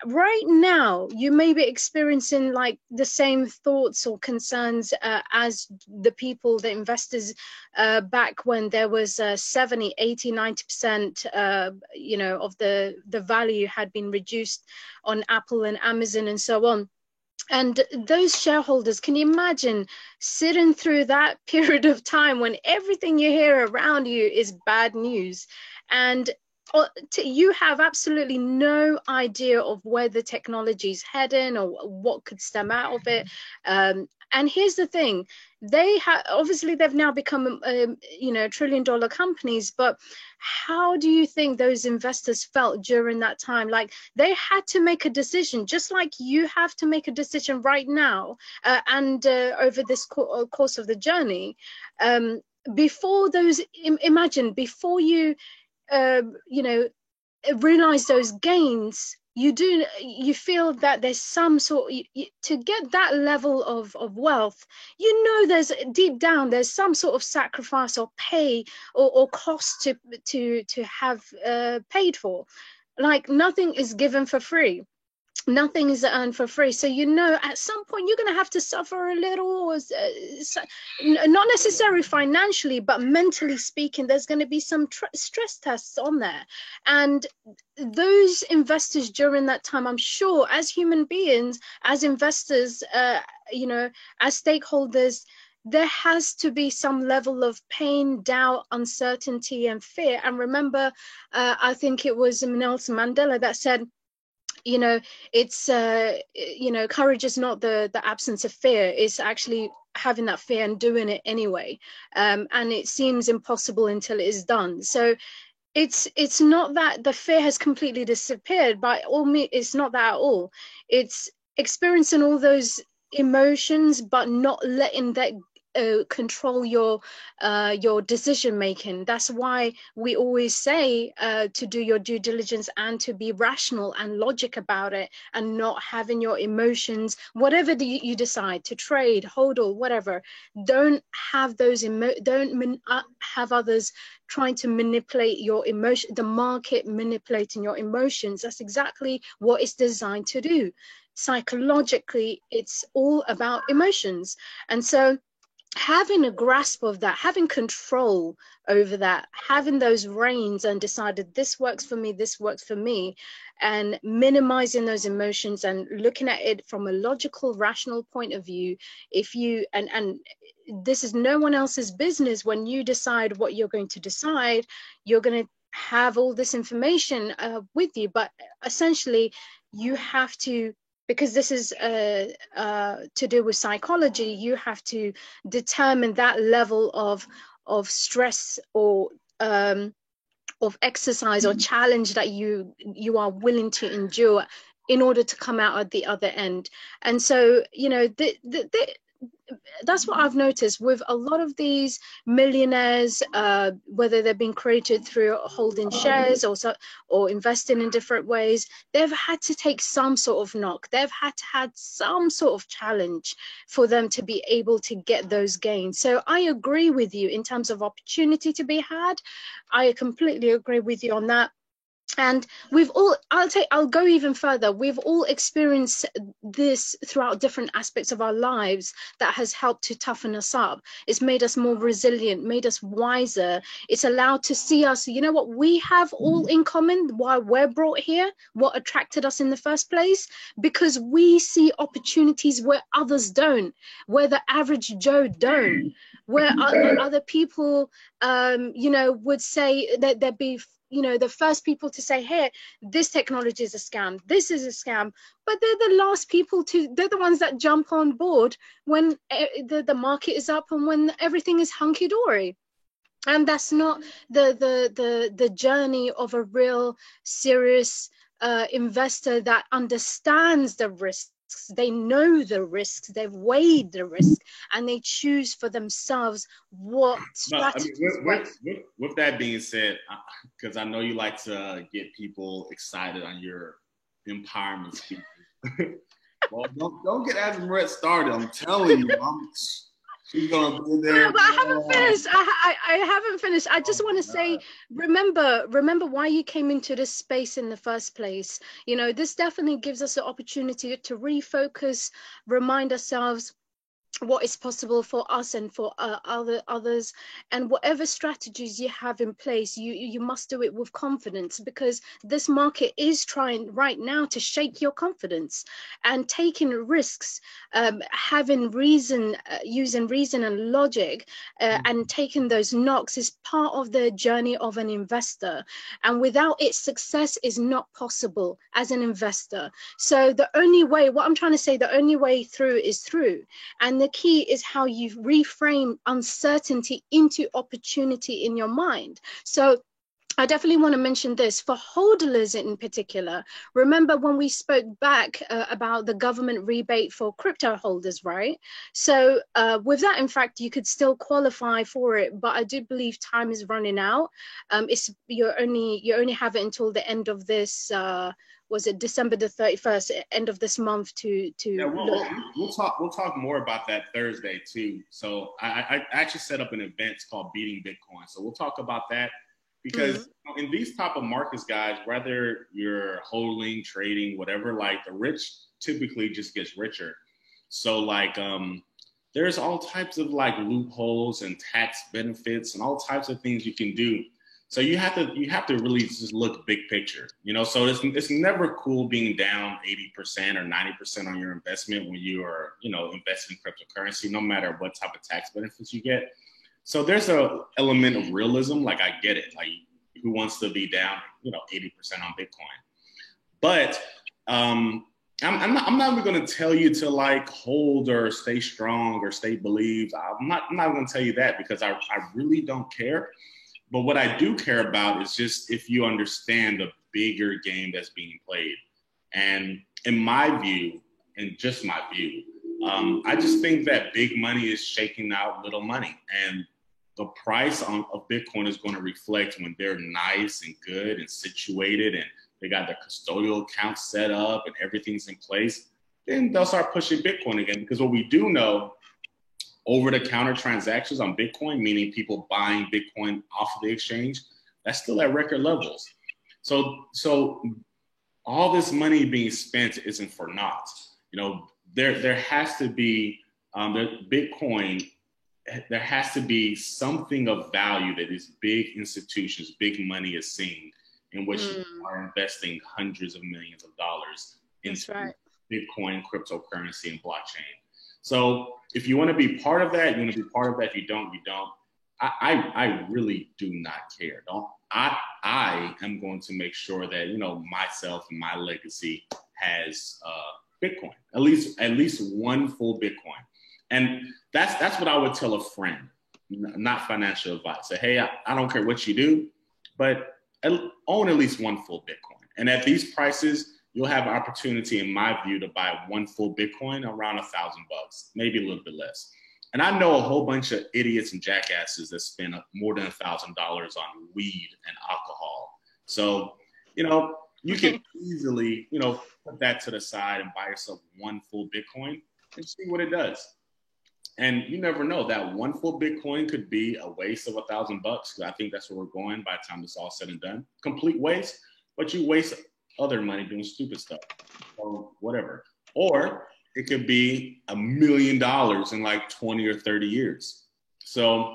right now you may be experiencing like the same thoughts or concerns as the investors back when there was 70, 80, 90%, you know, of the value had been reduced on Apple and Amazon and so on. And those shareholders, can you imagine sitting through that period of time when everything you hear around you is bad news, and you have absolutely no idea of where the technology is heading or what could stem out of it. And here's the thing, obviously they've now become trillion-dollar companies, but how do you think those investors felt during that time? Like, they had to make a decision, just like you have to make a decision right now, and over this course of the journey. Before those, imagine before you realize those gains, you feel that there's some sort, to get that level of wealth, there's deep down there's some sort of sacrifice or pay or cost to have paid for. Like, nothing is given for free. Nothing is earned for free. So, at some point you're going to have to suffer a little, not necessarily financially, but mentally speaking, there's going to be some stress tests on there. And those investors during that time, I'm sure, as human beings, as investors, as stakeholders, there has to be some level of pain, doubt, uncertainty, and fear. And remember, I think it was Nelson Mandela that said, it's courage is not the absence of fear. It's actually having that fear and doing it anyway, and it seems impossible until it is done. So it's not that the fear has completely disappeared. By all means, it's not that at all. It's experiencing all those emotions, but not letting that control your decision making. That's why we always say to do your due diligence and to be rational and logic about it, and not having your emotions, whatever you decide to trade, hold, or whatever. Don't have those have others trying to manipulate your emotion, the market manipulating your emotions. That's exactly what it's designed to do. Psychologically, it's all about emotions. And so having a grasp of that, having control over that, having those reins and decided this works for me, and minimizing those emotions and looking at it from a logical, rational point of view. If you, and this is no one else's business. When you decide what you're going to decide, you're going to have all this information with you, but essentially you have to, because this is to do with psychology, you have to determine that level of stress or of exercise or challenge that you are willing to endure in order to come out at the other end. And so, that's what I've noticed with a lot of these millionaires, whether they've been created through holding shares or investing in different ways. They've had to take some sort of knock. They've had to have some sort of challenge for them to be able to get those gains. So I agree with you in terms of opportunity to be had. I completely agree with you on that. And I'll go even further. We've all experienced this throughout different aspects of our lives that has helped to toughen us up. It's made us more resilient, made us wiser. It's allowed to see us, what we have all in common, why we're brought here, what attracted us in the first place, because we see opportunities where others don't, where the average Joe don't, where other people, would say that there'd be, the first people to say, hey, this technology is a scam, this is a scam, but they're the last people they're the ones that jump on board when the market is up and when everything is hunky-dory. And that's not the journey of a real serious investor that understands the risks. They know the risks, they've weighed the risk, and they choose for themselves what strategies work. With that being said, because I know you like to get people excited on your empowerment speeches. Well, don't get Azamret started. I'm telling you, she's gonna be there. No, but I haven't finished. I haven't finished. I just want to say, remember why you came into this space in the first place. This definitely gives us the opportunity to refocus, remind ourselves what is possible for us and for others, and whatever strategies you have in place, you must do it with confidence, because this market is trying right now to shake your confidence. And taking risks, having reason, using reason and logic, and taking those knocks is part of the journey of an investor, and without it, success is not possible as an investor. So the only way, what I'm trying to say, the only way through is through. And the key is how you reframe uncertainty into opportunity in your mind. So I definitely want to mention this for hodlers in particular. Remember when we spoke back about the government rebate for crypto holders, right? So with that, in fact, you could still qualify for it, but I do believe time is running out. You only have it until the end of this. Was it December the 31st, end of this month to Yeah, look? we'll talk more about that Thursday too. So I actually set up an event called Beating Bitcoin. So we'll talk about that. Because in these type of markets, guys, whether you're holding, trading, whatever, like the rich typically just gets richer. So like there's all types of like loopholes and tax benefits and all types of things you can do. So you have to really just look big picture, you know. So it's never cool being down 80% or 90% on your investment when you are, you know, investing in cryptocurrency, no matter what type of tax benefits you get. So there's a element of realism. Like I get it. Like who wants to be down, you know, 80% on Bitcoin? But I'm not even going to tell you to like hold or stay strong or stay believed. I'm not going to tell you that because I really don't care. But what I do care about is just if you understand the bigger game that's being played. And in my view, and just my view, I just think that big money is shaking out little money. And the price of Bitcoin is going to reflect when they're nice and good and situated and they got their custodial account set up and everything's in place. Then they'll start pushing Bitcoin again. Because what we do know, over-the-counter transactions on Bitcoin, meaning people buying Bitcoin off of the exchange, that's still at record levels. So all this money being spent isn't for naught. You know, there has to be Bitcoin. There has to be something of value that these big institutions, big money is seeing, in which you are investing hundreds of millions of dollars into Bitcoin, cryptocurrency, and blockchain. So if you want to be part of that, you want to be part of that. If you don't, you don't. I really do not care. I am going to make sure that, you know, myself and my legacy has Bitcoin, at least one full Bitcoin. And that's what I would tell a friend, not financial advice. Say, hey, I don't care what you do, but own at least one full Bitcoin. And at these prices, you'll have an opportunity, in my view, to buy one full Bitcoin around $1,000, maybe a little bit less. And I know a whole bunch of idiots and jackasses that spend more than $1,000 on weed and alcohol. So, you know, you can easily, you know, put that to the side and buy yourself one full Bitcoin and see what it does. And you never know, that one full Bitcoin could be a waste of $1,000. I think that's where we're going by the time it's all said and done. Complete waste, but you waste other money doing stupid stuff or whatever. Or it could be $1 million in like 20 or 30 years. So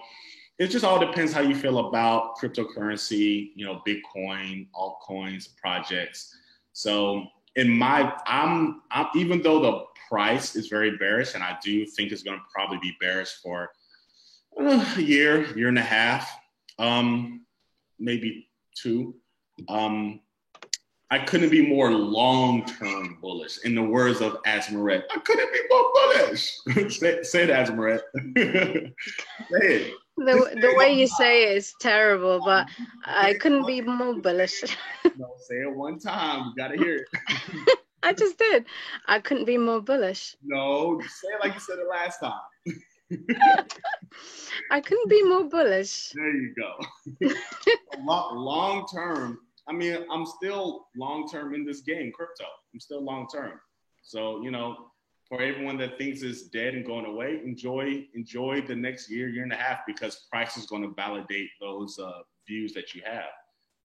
it just all depends how you feel about cryptocurrency, you know, Bitcoin, altcoins, projects. So I'm even though the price is very bearish, and I do think it's going to probably be bearish for a year and a half, maybe two. I couldn't be more long-term bullish. In the words of Asmaret, I couldn't be more bullish. say it, Asmaret. Say it. The way you say it is terrible, but I couldn't be more bullish. No, say it one time. You got to hear it. I just did. I couldn't be more bullish. No, say it like you said it last time. I couldn't be more bullish. There you go. Long term. I mean, I'm still long term in this game, crypto. I'm still long term. So, you know, for everyone that thinks it's dead and going away, enjoy the next year and a half, because price is going to validate those views that you have.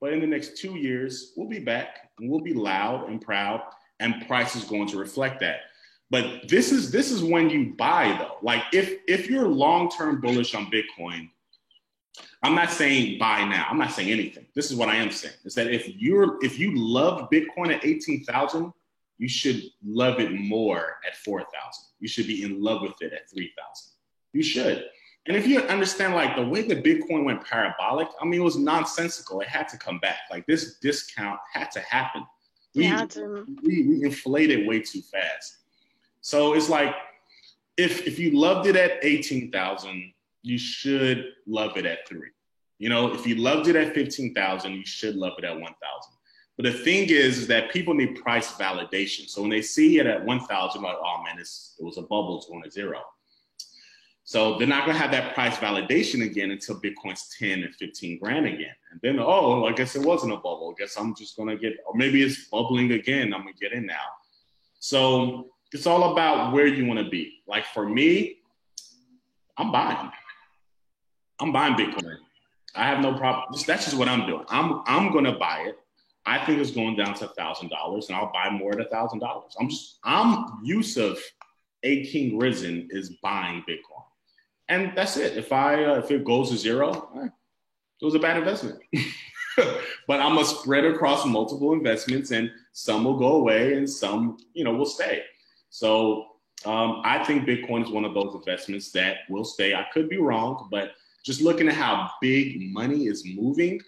But in the next 2 years, we'll be back and we'll be loud and proud, and price is going to reflect that. But this is when you buy, though. Like if you're long-term bullish on Bitcoin, I'm not saying buy now. I'm not saying anything. This is what I am saying, is that if you love Bitcoin at 18,000, you should love it more at 4,000. You should be in love with it at 3,000. You should. And if you understand, like, the way that Bitcoin went parabolic, I mean, it was nonsensical. It had to come back. Like, this discount had to happen. We inflated way too fast. So it's like, if you loved it at 18,000, you should love it at 3. You know, if you loved it at 15,000, you should love it at 1,000. But the thing is that people need price validation. So when they see it at 1,000, like, oh man, it was a bubble, it's going to 0. So they're not going to have that price validation again until Bitcoin's 10 and 15 grand again. And then, oh, I guess it wasn't a bubble. I guess I'm just going to get, or maybe it's bubbling again. I'm going to get in now. So it's all about where you want to be. Like for me, I'm buying Bitcoin. I have no problem. That's just what I'm doing. I'm going to buy it. I think it's going down to $1,000 and I'll buy more at $1,000. I'm Yusuf, a King Risen is buying Bitcoin. And that's it. If it goes to 0, it was a bad investment. But I'm going to spread across multiple investments and some will go away and some, will stay. So I think Bitcoin is one of those investments that will stay. I could be wrong, but just looking at how big money is moving.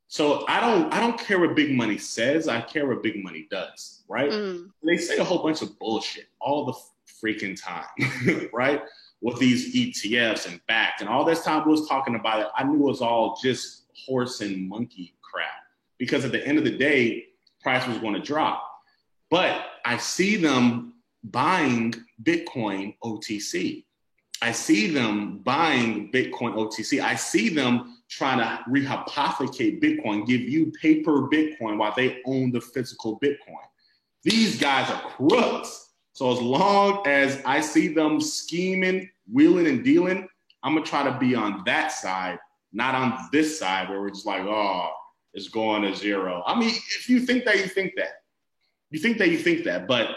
So I don't care what big money says. I care what big money does, right? They say a whole bunch of bullshit all the freaking time, right? With these ETFs and BACT and all this time we was talking about it, I knew it was all just horse and monkey crap because at the end of the day, price was going to drop. But I see them buying Bitcoin OTC. I see them buying Bitcoin OTC. I see them trying to rehypothecate Bitcoin, give you paper Bitcoin while they own the physical Bitcoin. These guys are crooks. So as long as I see them scheming, wheeling and dealing, I'm going to try to be on that side, not on this side where we're just like, oh, it's going to 0. I mean, if you think that, you think that. You think that, you think that. But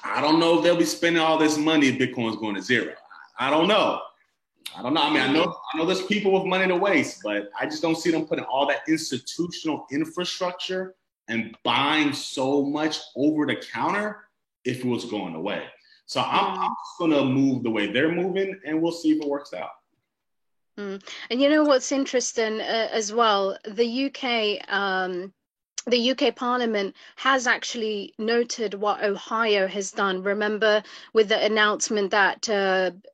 I don't know if they'll be spending all this money if Bitcoin's going to 0. I don't know. I mean, I know there's people with money to waste, but I just don't see them putting all that institutional infrastructure and buying so much over the counter if it was going away. So I'm just going to move the way they're moving, and we'll see if it works out. And you know what's interesting as well, the UK Parliament has actually noted what Ohio has done. Remember with the announcement that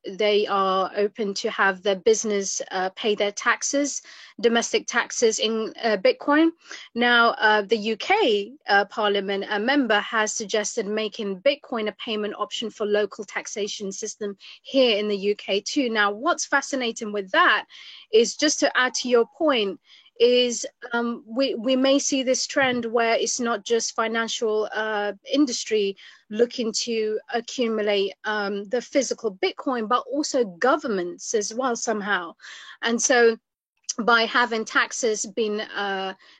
they are open to have their business pay their taxes, domestic taxes in Bitcoin. Now, the UK Parliament, a member has suggested making Bitcoin a payment option for local taxation system here in the UK too. Now, what's fascinating with that is, just to add to your point, is we may see this trend where it's not just financial industry looking to accumulate the physical Bitcoin, but also governments as well somehow. And so by having taxes being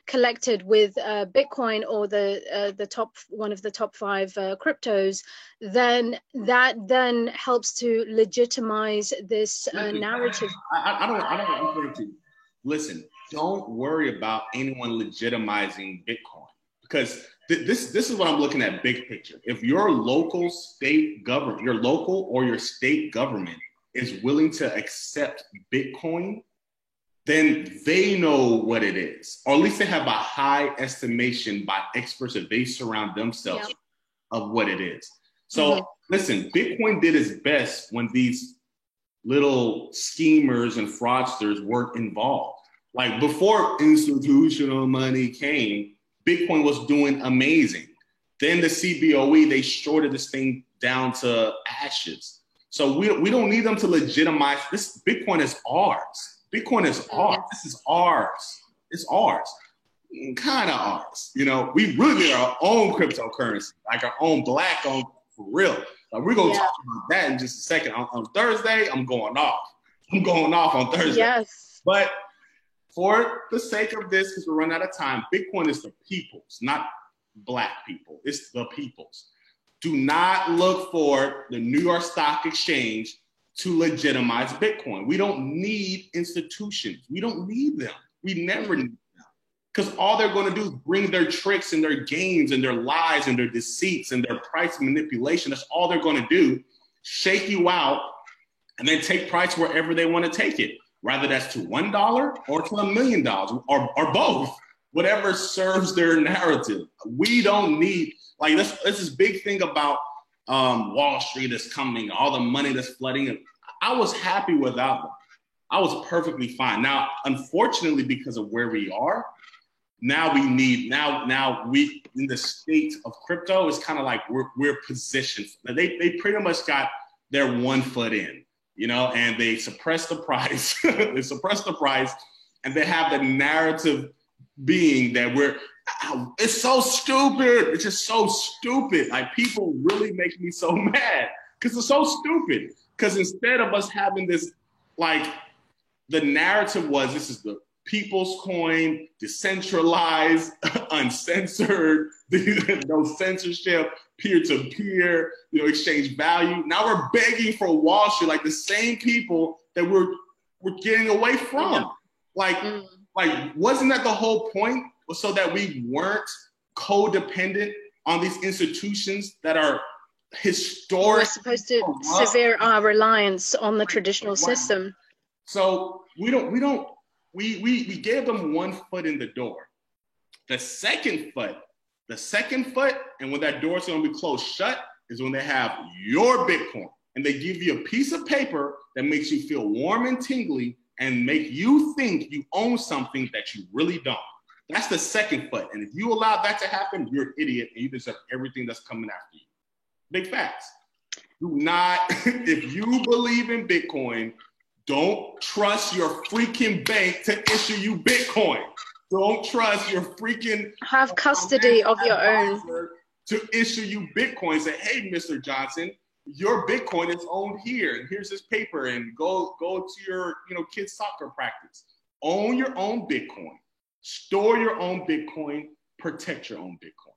collected with Bitcoin or one of the top 5 cryptos, then that helps to legitimize this narrative. I don't listen. Don't worry about anyone legitimizing Bitcoin, because this is what I'm looking at big picture. If your local state government, your local or your state government is willing to accept Bitcoin, then they know what it is, or at least they have a high estimation by experts that they surround themselves of what it is. So listen, Bitcoin did its best when these little schemers and fraudsters weren't involved. Like before institutional money came, Bitcoin was doing amazing. Then the CBOE, they shorted this thing down to ashes. So we don't need them to legitimize this. Bitcoin is ours. Bitcoin is ours. This is ours. It's ours. Kind of ours. We really need our own cryptocurrency, like our own black owned for real. Like we're going to talk about that in just a second. On Thursday, I'm going off. On Thursday. Yes. But for the sake of this, because we're running out of time, Bitcoin is the people's, not black people. It's the people's. Do not look for the New York Stock Exchange to legitimize Bitcoin. We don't need institutions. We don't need them. We never need them. Because all they're going to do is bring their tricks and their games and their lies and their deceits and their price manipulation. That's all they're going to do. Shake you out and then take price wherever they want to take it. Whether that's to $1 or to $1 million or both, whatever serves their narrative. We don't need, like this big thing about Wall Street is coming, all the money that's flooding. I was happy without them. I was perfectly fine. Now, unfortunately, because of where we are, now we in the state of crypto, it's kind of like we're positioned. They pretty much got their 1 foot in, and they suppress the price. They suppress the price, and they have the narrative being that it's so stupid. It's just so stupid. Like, people really make me so mad because it's so stupid. Because instead of us having this, like, the narrative was, this is the people's coin, decentralized, uncensored, no censorship, peer-to-peer, exchange value. Now we're begging for Wall Street, like the same people that we're getting away from. Like, wasn't that the whole point? So that we weren't codependent on these institutions that are historic. We're supposed to sever our reliance on the traditional system. So we gave them 1 foot in the door. The second foot, and when that door is going to be closed shut, is when they have your Bitcoin, and they give you a piece of paper that makes you feel warm and tingly and make you think you own something that you really don't. That's the second foot. And if you allow that to happen, you're an idiot and you deserve everything that's coming after you. Big facts. Do not, if you believe in Bitcoin, don't trust your freaking bank to issue you Bitcoin. Don't trust your freaking... Have custody of your own. To issue you Bitcoin. Say, hey, Mr. Johnson, your Bitcoin is owned here. And here's this paper. And go to your kid's soccer practice. Own your own Bitcoin. Store your own Bitcoin, protect your own Bitcoin.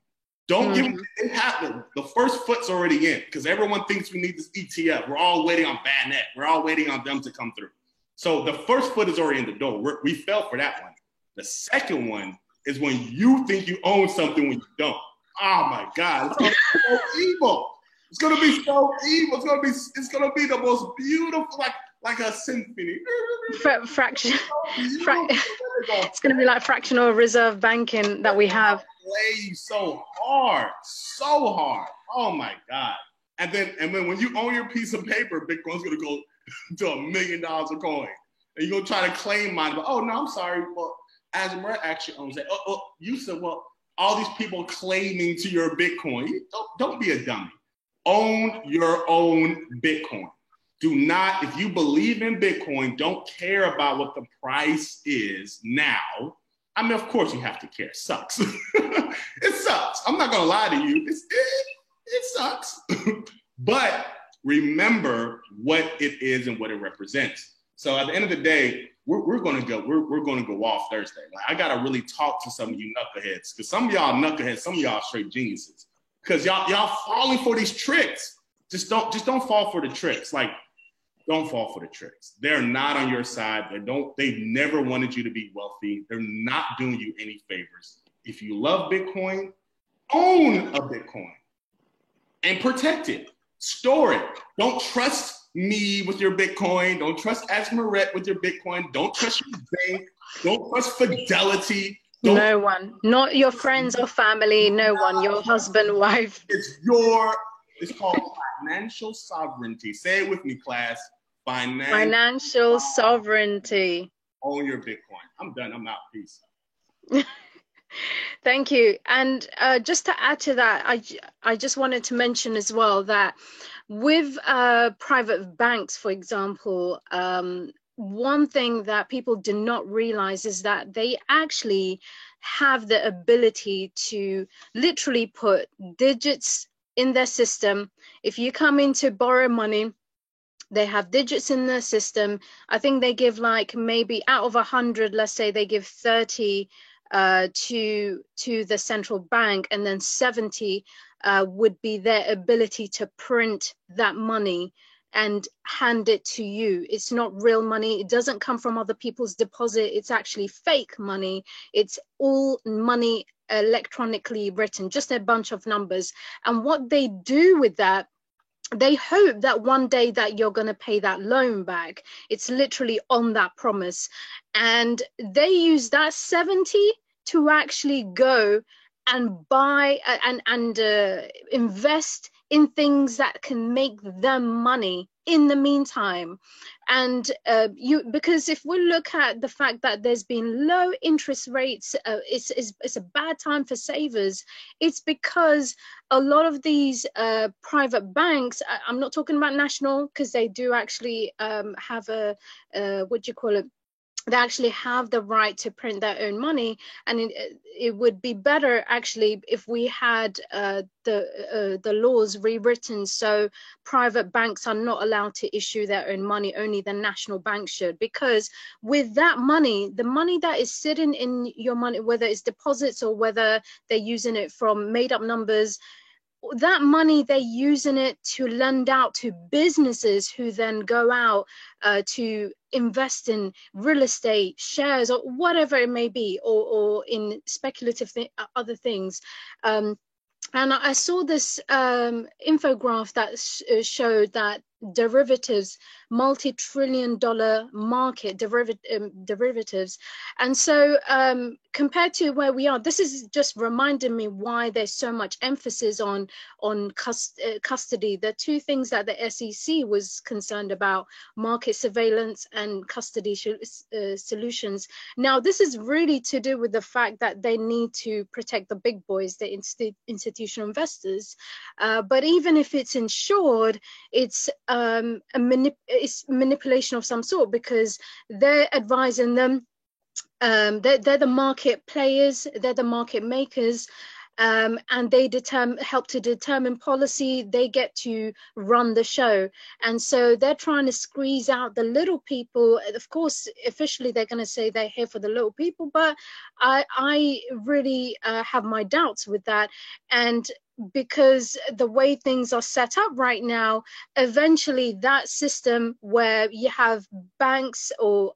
Don't give them, it happened. The first foot's already in because everyone thinks we need this ETF. We're all waiting on Bannett. We're all waiting on them to come through. So the first foot is already in the door. We fell for that one. The second one is when you think you own something when you don't. Oh my God, it's gonna be so evil. It's gonna be so evil. It's gonna be the most beautiful, like a symphony. It's going to be like fractional reserve banking that we have. Play you so hard. Oh my God. And then when you own your piece of paper, Bitcoin's going to go to $1 million a coin. And you're going to try to claim mine. But, oh, no, I'm sorry. Well, Asmer actually owns it. Oh, you said, well, all these people claiming to your Bitcoin. Don't be a dummy. Own your own Bitcoin. Do not, if you believe in Bitcoin, don't care about what the price is now. I mean, of course you have to care. It sucks. It sucks. I'm not going to lie to you. It sucks. But remember what it is and what it represents. So at the end of the day, we're going to go off Thursday. Like, I got to really talk to some of you knuckleheads, because some of y'all knuckleheads, some of y'all straight geniuses, because y'all falling for these tricks. Just don't fall for the tricks. Like, don't fall for the tricks. They're not on your side. They've never wanted you to be wealthy. They're not doing you any favors. If you love Bitcoin, own a Bitcoin and protect it. Store it. Don't trust me with your Bitcoin. Don't trust Asmaret with your Bitcoin. Don't trust your bank. Don't trust Fidelity. No one. Not your friends or family. No one. Your husband, wife. It's called financial sovereignty. Say it with me, class. Financial sovereignty. Own your Bitcoin. I'm done. I'm out. Peace. Thank you. And just to add to that, I just wanted to mention as well that with private banks, for example, one thing that people do not realize is that they actually have the ability to literally put digits in their system. If you come in to borrow money, they have digits in their system. I think they give, like, maybe out of 100, let's say they give 30 to the central bank, and then 70 would be their ability to print that money and hand it to you. It's not real money. It doesn't come from other people's deposit. It's actually fake money. It's all money electronically written, just a bunch of numbers. And what they do with that, they hope that one day that you're going to pay that loan back. It's literally on that promise. And they use that 70 to actually go and buy and invest in things that can make them money in the meantime. And because if we look at the fact that there's been low interest rates, it's a bad time for savers. It's because a lot of these private banks, I'm not talking about national, because they do actually have a what do you call it, they actually have the right to print their own money. And it would be better actually if we had the laws rewritten so private banks are not allowed to issue their own money, only the national bank should. Because with that money, the money that is sitting in your money, whether it's deposits or whether they're using it from made up numbers, that money they're using it to lend out to businesses who then go out to invest in real estate, shares, or whatever it may be, or in speculative other things. And I saw this infograph that showed that derivatives, multi-trillion-dollar market, derivatives. And so compared to where we are, this is just reminding me why there's so much emphasis on custody. The two things that the SEC was concerned about: market surveillance and custody solutions. Now, this is really to do with the fact that they need to protect the big boys, the institutional investors. But even if it's insured, it's it's manipulation of some sort, because they're advising them. They're the market players, they're the market makers, and they help to determine policy. They get to run the show. And so they're trying to squeeze out the little people. Of course, officially they're going to say they're here for the little people, but I really have my doubts with that. And because the way things are set up right now, eventually that system where you have banks or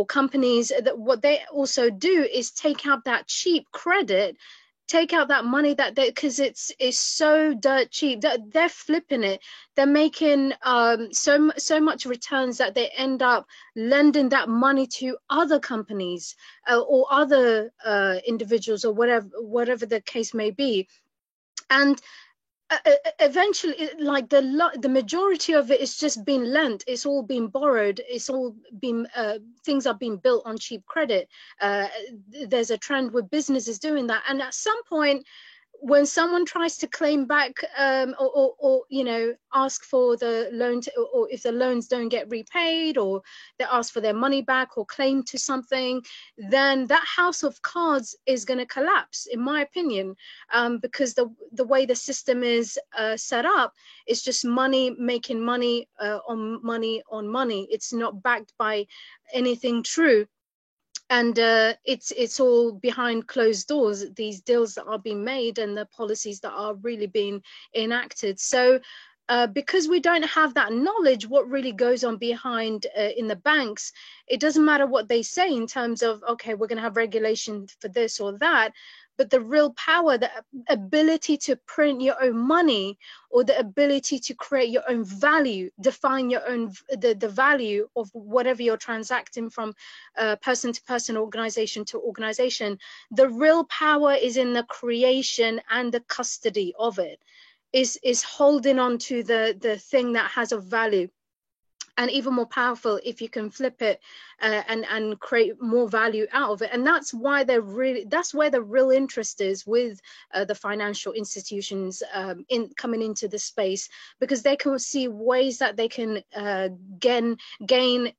companies, that what they also do is take out that cheap credit, take out that money that they, because it's so dirt cheap, that they're flipping it. They're making so much returns that they end up lending that money to other companies or other individuals, or whatever the case may be. And eventually, like the majority of it is just being lent. It's all been borrowed. It's all been things are being built on cheap credit. There's a trend with businesses doing that, and at some point, when someone tries to claim back or ask for the loan or if the loans don't get repaid, or they ask for their money back or claim to something, then that house of cards is going to collapse, in my opinion, because the way the system is set up is just money making money on money. It's not backed by anything true. And it's all behind closed doors, these deals that are being made and the policies that are really being enacted. So because we don't have that knowledge, what really goes on behind in the banks, it doesn't matter what they say in terms of, okay, we're going to have regulation for this or that. But the real power, the ability to print your own money, or the ability to create your own value, define your own, the value of whatever you're transacting from person to person, organization to organization, the real power is in the creation and the custody of it, is holding on to the thing that has a value. And even more powerful if you can flip it and create more value out of it. And that's why that's where the real interest is with the financial institutions coming into the space, because they can see ways that they can gain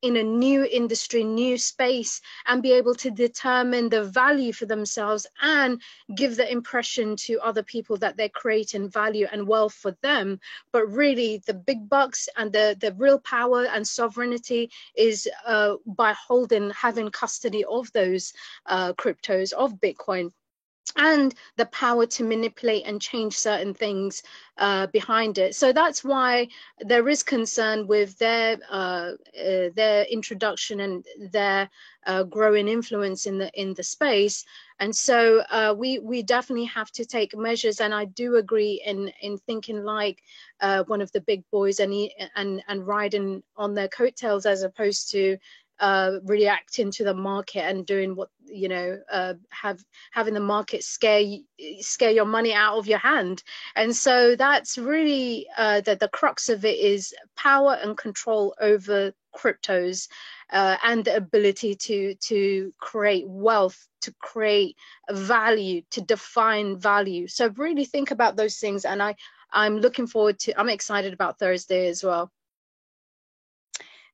in a new industry, new space, and be able to determine the value for themselves and give the impression to other people that they're creating value and wealth for them. But really the big bucks and the real power and sovereignty is by having custody of those cryptos, of Bitcoin, and the power to manipulate and change certain things behind it. So that's why there is concern with their introduction and their growing influence in the space. And so we definitely have to take measures. And I do agree in thinking like one of the big boys and riding on their coattails, as opposed to reacting to the market and doing what, you know, having the market scare your money out of your hand. And so that's really the crux of it, is power and control over cryptos, and the ability to create wealth, to create value, to define value. So really think about those things, and I'm looking forward to, I'm excited about Thursday as well.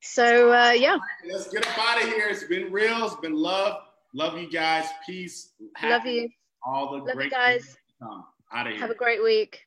So yeah, let's get up out of here. It's been real. It's been love. Love you guys. Peace. Love you. All the Love great you guys. things to come. Out of here. Have a great week.